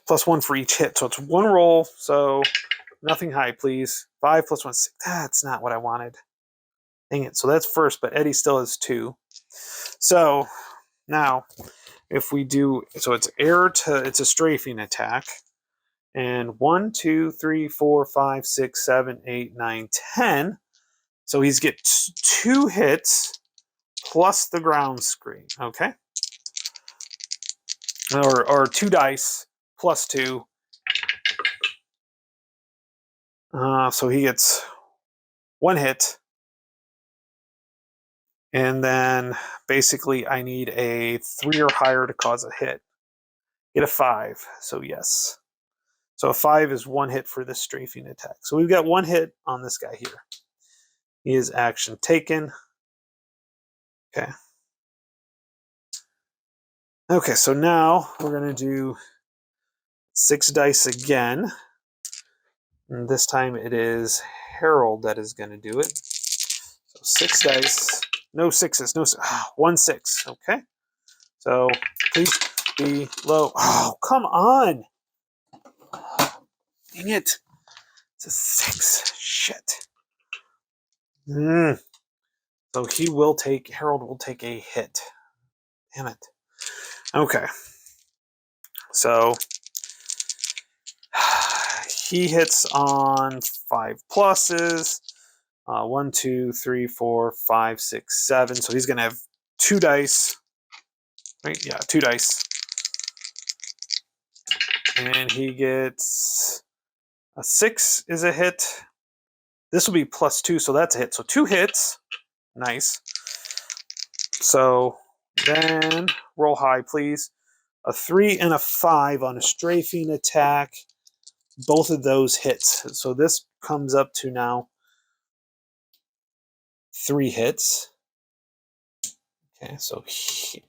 +1 for each hit. So it's 1 roll. So nothing high, please. 5 plus 1, 6. That's not what I wanted. Dang it. So that's first, but Eddie still has 2. So now, if we do, so it's it's a strafing attack. And 1, 2, 3, 4, 5, 6, 7, 8, 9, 10. So he's get 2 hits plus the ground screen. Okay. Or 2 dice plus 2. So he gets 1 hit. And then basically I need a 3 or higher to cause a hit. Get a 5. So yes. So a 5 is 1 hit for this strafing attack. So we've got 1 hit on this guy here. He is action taken. Okay. Okay, so now we're going to do 6 dice again. And this time it is Harold that is going to do it. So 6 dice. No 6s. No 1 6. Okay. So please be low. Oh, come on. Dang it. It's a 6. Shit. So Harold will take a hit. Damn it. Okay. So he hits on 5 pluses. 1, 2, 3, 4, 5, 6, 7. So he's going to have 2 dice. Right? Yeah, 2 dice. And he gets a 6 is a hit. This will be +2, so that's a hit. So 2 hits. Nice. So then roll high, please. A 3 and a 5 on a strafing attack. Both of those hits. So this comes up to now 3 hits. Okay, so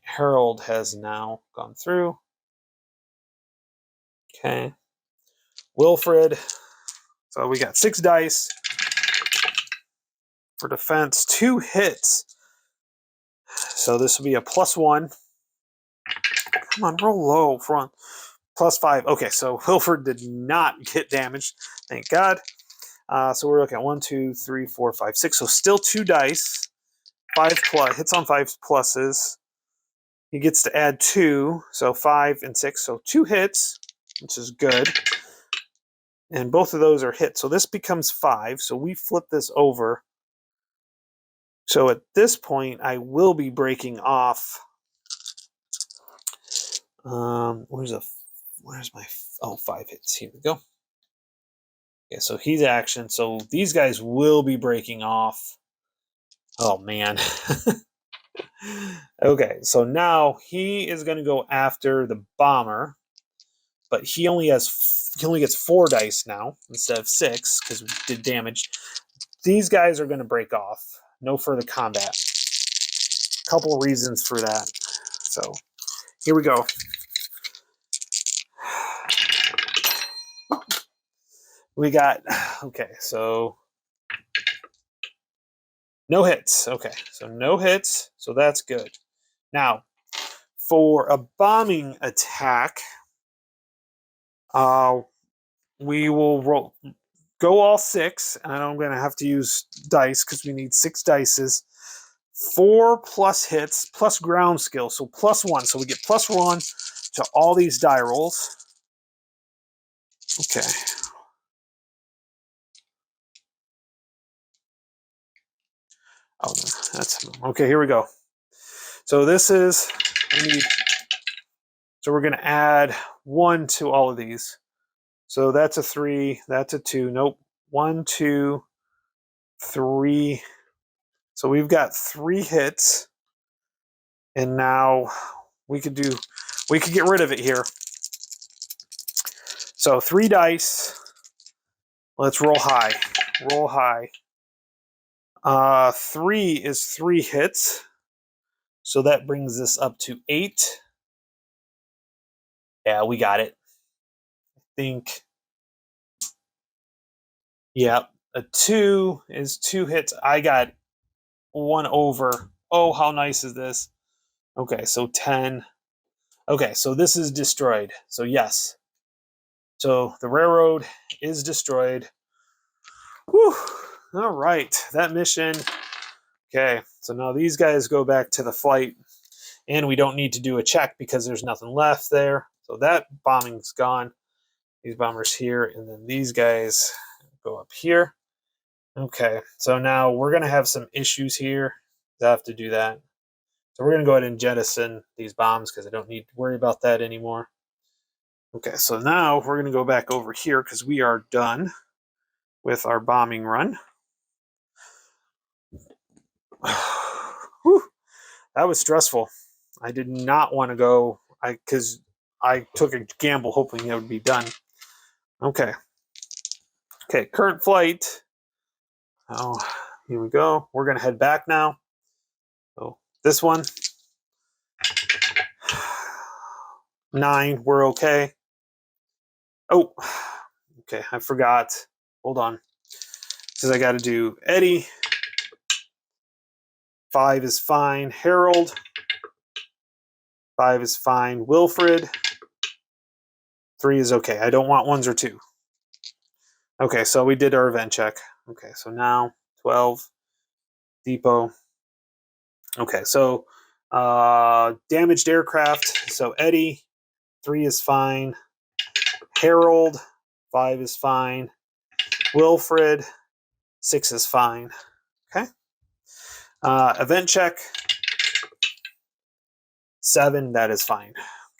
Harold has now gone through. Okay. Wilfred. So we got 6 dice for defense. 2 hits. So this will be a +1. Come on, roll low. Front. +5. Okay, so Wilfred did not get damaged. Thank God. So we're looking at 1, 2, 3, 4, 5, 6. So still 2 dice. 5 plus hits on 5 pluses. He gets to add 2, so 5 and 6. So 2 hits, which is good. And both of those are hits. So this becomes 5. So we flip this over. So at this point, I will be breaking off. Where's my 5 hits? Here we go. Okay, so he's action. So these guys will be breaking off. Oh man. Okay, so now he is going to go after the bomber, but he only gets 4 dice now instead of 6 because we did damage. These guys are going to break off. No further combat. Couple reasons for that. So here we go. We got so no hits. Okay, so no hits. So that's good. Now, for a bombing attack, we will go all 6, and I'm going to have to use dice because we need 6 dices. 4 plus hits plus ground skill, so +1. So we get +1 to all these die rolls. Okay. Oh, that's okay. Here we go. So this is so we're going to add 1 to all of these. So that's a 3. That's a 2. Nope. 1, 2, 3. So we've got 3 hits, and now we could get rid of it here. So 3 dice. Let's roll high. Roll high. 3 is 3 hits. So that brings us up to 8. Yeah, we got it. I think. Yep. A 2 is 2 hits. I got 1 over. Oh, how nice is this? Okay, so 10. Okay, so this is destroyed. So yes. So the railroad is destroyed. Whew. All right, that mission. Okay, so now these guys go back to the flight, and we don't need to do a check because there's nothing left there. So that bombing's gone. These bombers here, and then these guys go up here. Okay, so now we're going to have some issues here. I have to do that. So we're going to go ahead and jettison these bombs because I don't need to worry about that anymore. Okay, so now we're going to go back over here because we are done with our bombing run. Whew, that was stressful. I did not want to go because I took a gamble hoping it would be done. Okay. Okay, current flight. Oh, here we go. We're going to head back now. So this one. 9, we're okay. Oh, okay, I forgot. Hold on. Says I got to do Eddie. 5 is fine. Harold. 5 is fine. Wilfred. 3 is okay. I don't want 1s or 2. Okay, so we did our event check. Okay, so now 12, depot. Okay, so damaged aircraft. So Eddie, 3 is fine. Harold, 5 is fine. Wilfred, 6 is fine. Okay. Event check, 7, that is fine.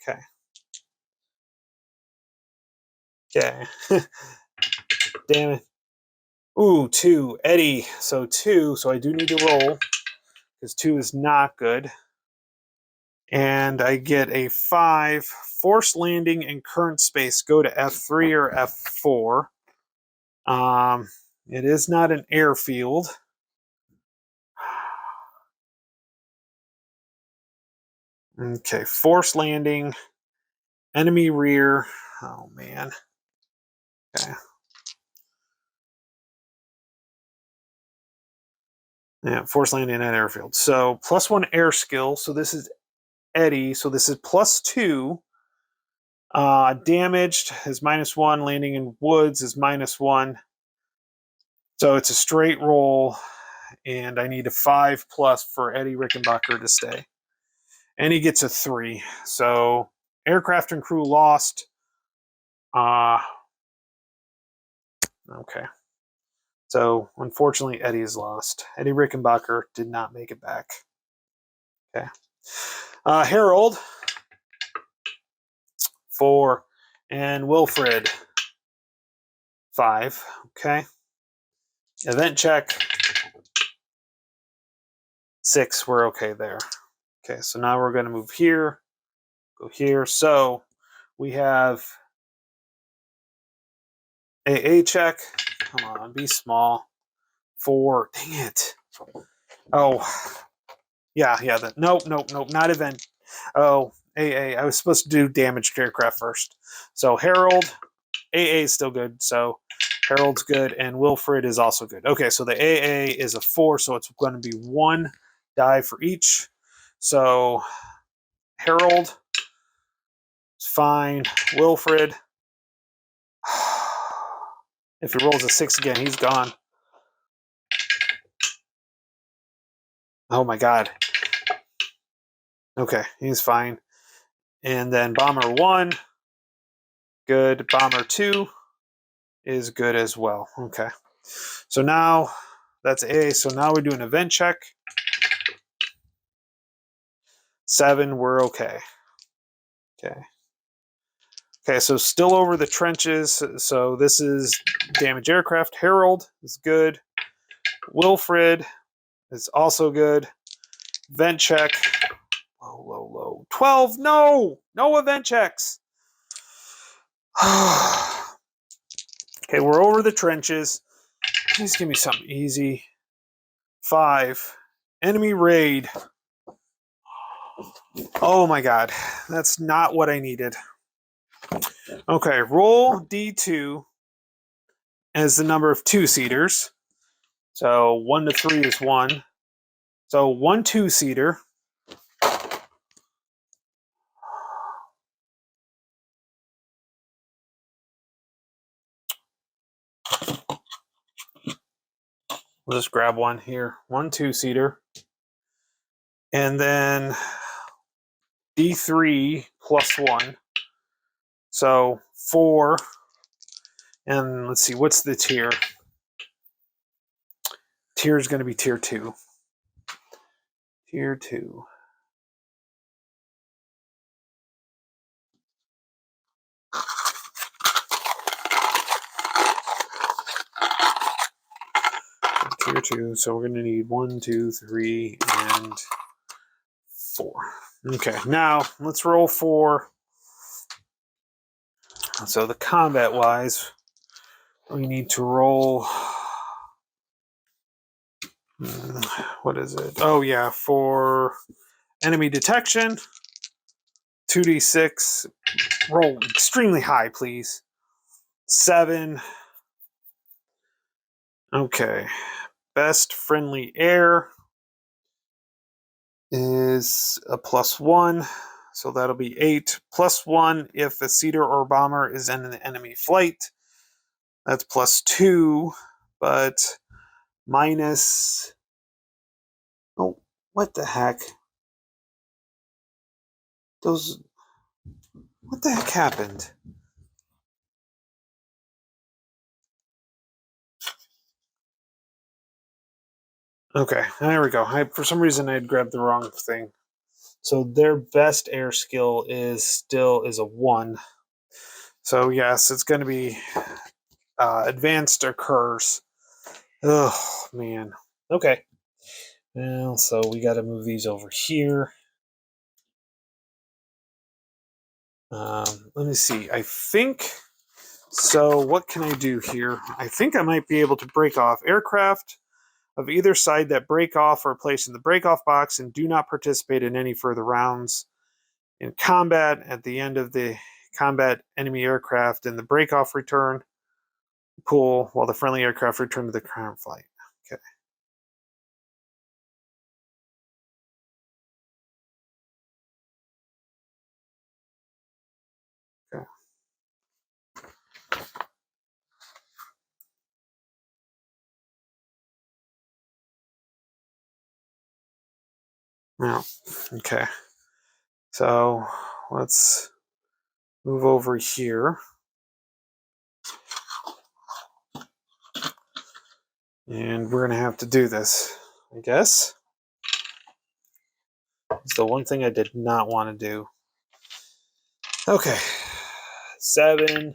Okay. Okay. Damn it. Ooh, 2. Eddie. So 2. So I do need to roll because 2 is not good. And I get a 5. Forced landing in current space. Go to F3 or F4. It is not an airfield. Okay, forced landing, enemy rear. Oh man. Okay. Yeah, forced landing at airfield. So +1 air skill. So this is Eddie. So this is +2. Damaged is -1. Landing in woods is -1. So it's a straight roll, and I need a 5+ for Eddie Rickenbacker to stay. And he gets a 3. So aircraft and crew lost. Okay. So unfortunately, Eddie is lost. Eddie Rickenbacker did not make it back. Okay. Harold, 4, and Wilfred, 5. Okay. Event check, 6. We're okay there. Okay, so now we're going to move here, go here. So we have AA check. Come on, be small. 4. Dang it. Oh, yeah. Nope, not event. Oh, AA. I was supposed to do damaged aircraft first. So Harold, AA is still good. So Harold's good, and Wilfred is also good. Okay, so the AA is a 4, so it's going to be 1 die for each. So Harold is fine. Wilfred, if he rolls a 6 again, he's gone. Oh my god. Okay, he's fine. And then Bomber 1, good. Bomber 2 is good as well. Okay. So now that's A. So now we do an event check. 7, we're okay. Okay. Okay, so still over the trenches. So this is damaged aircraft. Harold is good. Wilfred is also good. Event check. Low. 12. No event checks. Okay, we're over the trenches. Please give me something easy. 5. Enemy raid. Oh my god, that's not what I needed. Okay, roll D2 as the number of 2-seaters. So 1 to 3 is 1. So 1 2-seater. We'll just grab one here. 1 2-seater. And then D3 +1. So 4. And let's see, what's the tier? Tier is going to be tier 2. Tier 2. Tier 2. So we're going to need 1, 2, 3, and 4. Okay, now let's roll 4. So the combat wise, we need to roll. What is it? Oh, yeah, for enemy detection, 2d6. Roll extremely high, please. 7. Okay. Best friendly air is a +1. So that'll be 8. +1 if a seater or bomber is in an enemy flight. That's +2, but minus... Oh, what the heck? Those... What the heck happened? Okay, there we go. For some reason, I had grabbed the wrong thing. So their best air skill is a 1. So yes, it's going to be advanced occurs. Oh, man. Okay. Well, so we got to move these over here. Let me see. I think... So what can I do here? I think I might be able to break off aircraft of either side that break off or place in the break-off box and do not participate in any further rounds in combat. At the end of the combat, enemy aircraft in the break-off return pool while the friendly aircraft return to the current flight. Okay. Okay. Now, okay. So let's move over here. And we're going to have to do this, I guess. It's the one thing I did not want to do. Okay. 7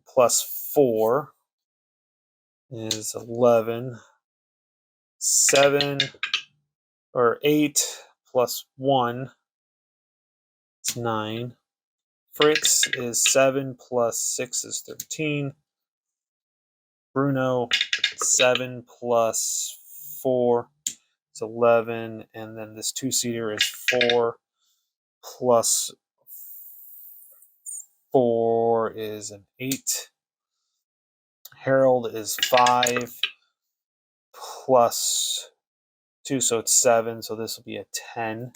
plus 4 is 11. 7 or 8 plus 1 is 9. Fritz is 7 plus 6 is 13. Bruno, 7 plus 4 is 11. And then this 2-seater is 4 plus 4 is an 8. Harold is 5 plus 2, so it's 7. So this will be a 10.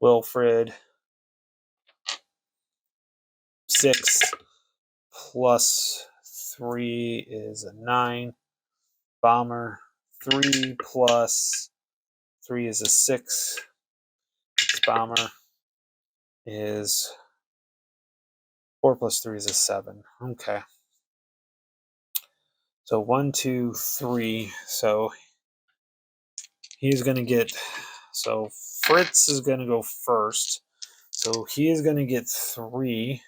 Wilfred, 6 plus 3 is a 9. Bomber, 3 plus 3 is a 6. This bomber is 4 plus 3 is a 7. Okay. So 1, 2, 3. So he's going to get... So Fritz is going to go first. So he is going to get 3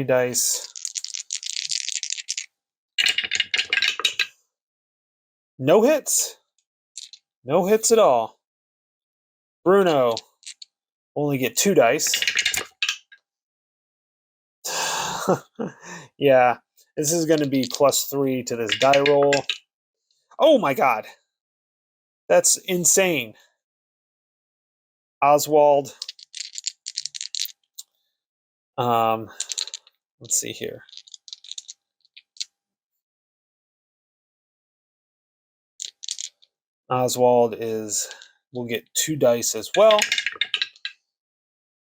dice. No hits. No hits at all. Bruno only get 2 dice. Yeah, this is going to be +3 to this die roll. Oh my god. That's insane. Oswald. Let's see here. Oswald will get 2 dice as well.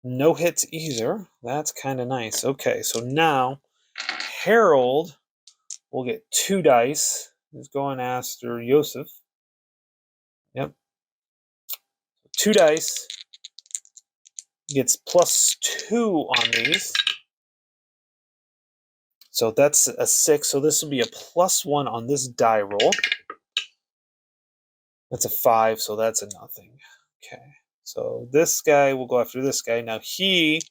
No hits either. That's kind of nice. Okay, so now Harold will get 2 dice. He's going after Joseph. Yep. 2 dice. Gets +2 on these. So that's a 6. So this will be a +1 on this die roll. That's a 5, so that's a nothing. Okay. So this guy will go after this guy. Now he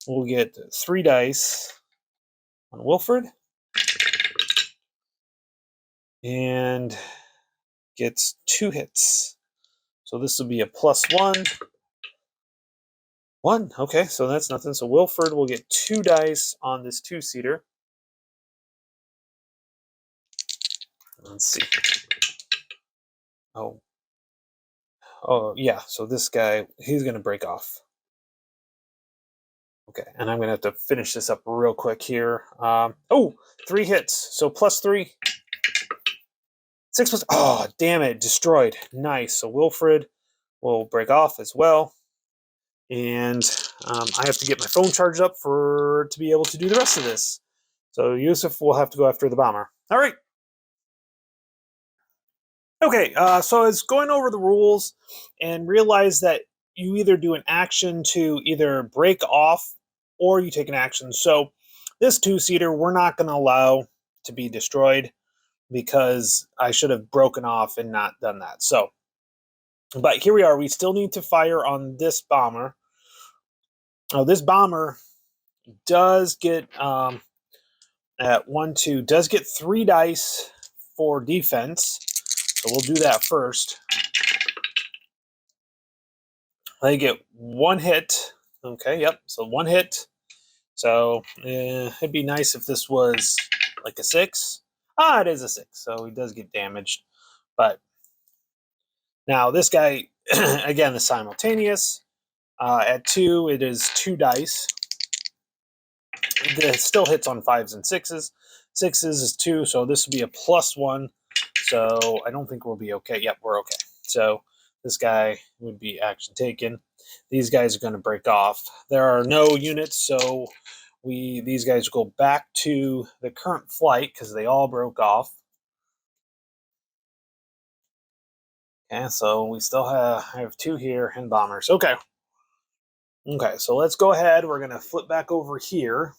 will get 3 dice on Wilfred. And gets 2 hits. So this will be a +1. 1. Okay, so that's nothing. So Wilfred will get 2 dice on this 2-seater. Let's see. Oh, yeah. So this guy, he's going to break off. Okay, and I'm going to have to finish this up real quick here. 3 hits. So +3. 6 plus... Oh, damn it. Destroyed. Nice. So Wilfred will break off as well. And I have to get my phone charged up to be able to do the rest of this. So Yusuf will have to go after the bomber. All right. Okay, so it's going over the rules and realize that you either do an action to either break off or you take an action. So this two-seater, we're not going to allow to be destroyed because I should have broken off and not done that. So, but here we are. We still need to fire on this bomber. Oh, this bomber does get at 1, 2, does get 3 dice for defense. So we'll do that first. They get 1 hit. Okay, yep. So 1 hit. So it'd be nice if this was like a 6. Ah, it is a 6. So he does get damaged. But now this guy, again, the simultaneous. At 2, it is 2 dice. It still hits on 5s and 6s. 6s is 2, so this would be a +1. So I don't think we'll be okay. Yep, we're okay. So this guy would be action taken. These guys are going to break off. There are no units, so these guys go back to the current flight because they all broke off. Okay, so we still have 2 here and bombers. Okay. Okay, so let's go ahead. We're going to flip back over here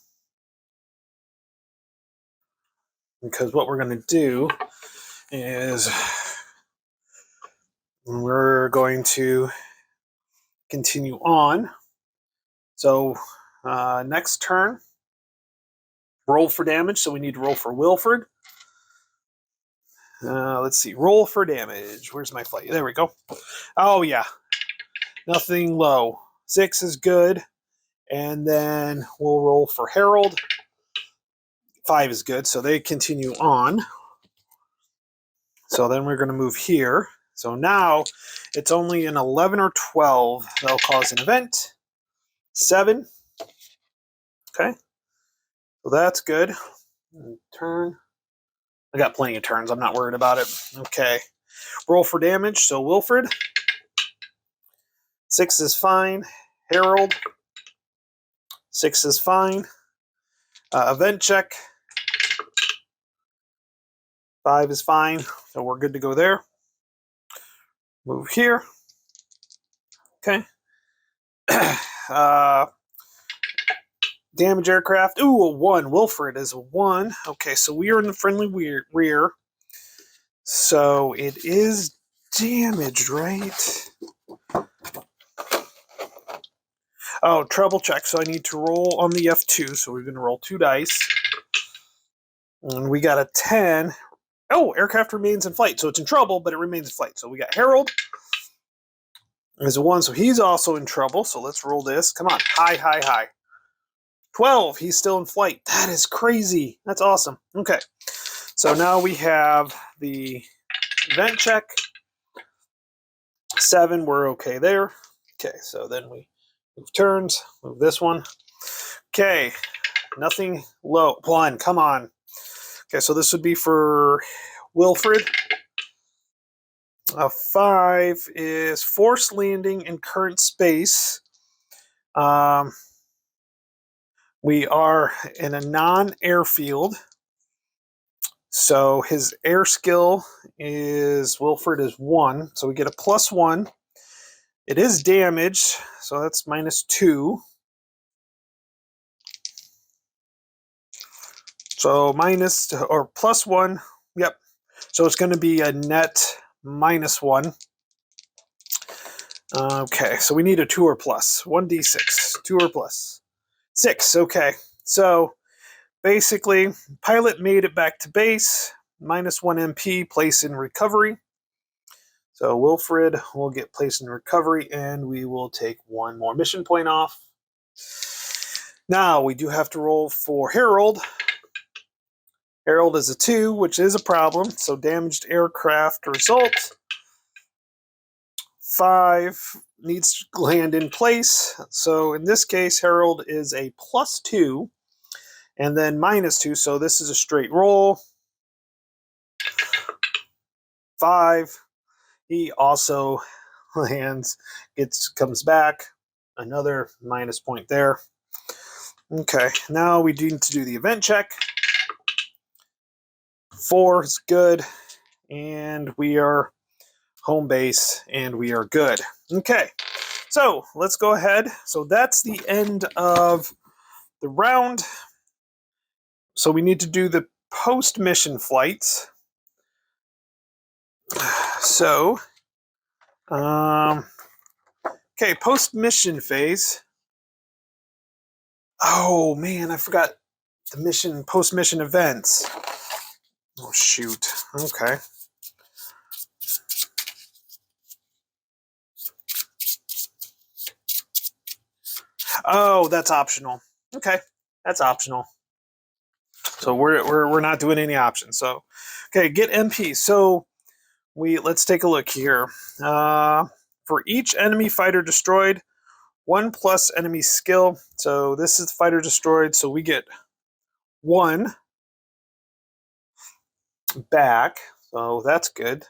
because what we're going to do is we're going to continue on. So next turn, roll for damage. So we need to roll for Wilford. Let's see. Roll for damage. Where's my flight? There we go. Oh, yeah. Nothing low. 6 is good. And then we'll roll for Harold. 5 is good. So they continue on. So then we're going to move here. So now it's only an 11 or 12 that'll cause an event. 7. Okay. So that's good. Turn. I got plenty of turns. I'm not worried about it. Okay. Roll for damage. So Wilfred. 6 is fine. Harold. 6 is fine. Event check. 5 is fine. So we're good to go there. Move here. Okay. Damage aircraft. Ooh, a 1. Wilfred is a 1. Okay, so we are in the friendly rear. So it is damaged, right? Oh, treble check. So I need to roll on the F2. So we're going to roll 2 dice. And we got a 10. Oh, aircraft remains in flight. So it's in trouble, but it remains in flight. So we got Harold is a 1. So he's also in trouble. So let's roll this. Come on. High, high, high. 12. He's still in flight. That is crazy. That's awesome. Okay. So now we have the event check. 7. We're okay there. Okay. So then we move turns. Move this one. Okay. Nothing low. 1. Come on. Okay. So this would be for Wilfred. 5 is forced landing in current space. We are in a non-airfield. So his air skill is, Wilfred is 1. So we get a +1. It is damaged. So that's -2. So minus or +1. Yep. So it's going to be a net -1. Okay. So we need a 2 or plus. 1d6. 2 or plus. 6. Okay. So basically, pilot made it back to base. -1 MP, place in recovery. So Wilfred will get placed in recovery, and we will take 1 more mission point off. Now, we do have to roll for Harold. Harold is a 2, which is a problem. So damaged aircraft result. 5 needs to land in place. So in this case, Harold is a +2. And then -2, so this is a straight roll. 5. He also lands, comes back. another minus point there. Okay, now we need to do the event check. 4 is good, and we are home base, and we are good. Okay, so let's go ahead. So that's the end of the round. So we need to do the post-mission flights. So, okay, post-mission phase. Oh man, I forgot the mission, post-mission events. Oh shoot. Okay. Oh, that's optional. Okay, that's optional. So we're not doing any options. So, okay, get MP. So let's take a look here. For each enemy fighter destroyed, 1 plus enemy skill. So this is fighter destroyed. So we get 1 back. So that's good.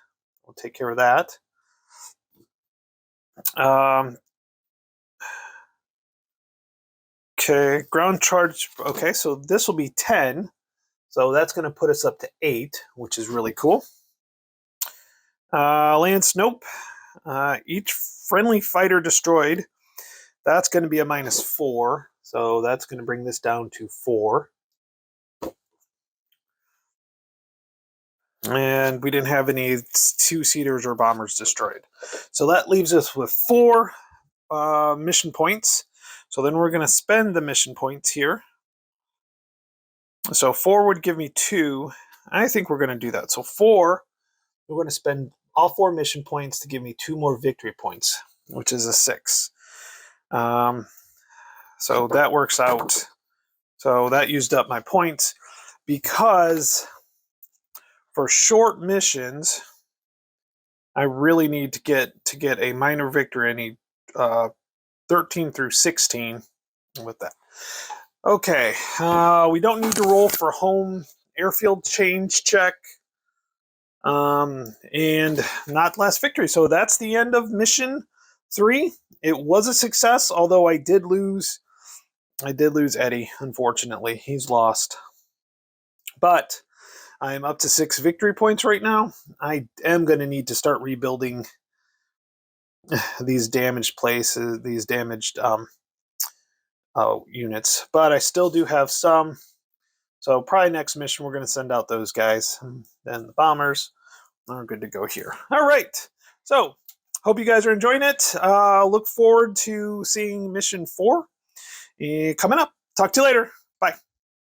We'll take care of that. Okay, ground charge. Okay, so this will be 10. So that's going to put us up to 8, which is really cool. Lance, nope. Each friendly fighter destroyed, that's going to be a -4. So that's going to bring this down to 4. And we didn't have any 2-seaters or bombers destroyed. So that leaves us with 4 mission points. So then we're going to spend the mission points here. So 4 would give me 2. I think we're going to do that. So 4, we're going to spend all 4 mission points to give me 2 more victory points, which is a 6. So that works out. So that used up my points because for short missions, I really need to get a minor victory. I need 13 through 16 with that. Okay, we don't need to roll for home airfield change check. And not last victory. So that's the end of mission 3. It was a success, although I did lose Eddie, unfortunately. He's lost. But I'm up to 6 victory points right now. I am going to need to start rebuilding these damaged places, these damaged units. But I still do have some. So probably next mission we're going to send out those guys. And then the bombers are good to go here. All right. So hope you guys are enjoying it. Look forward to seeing mission 4 coming up. Talk to you later.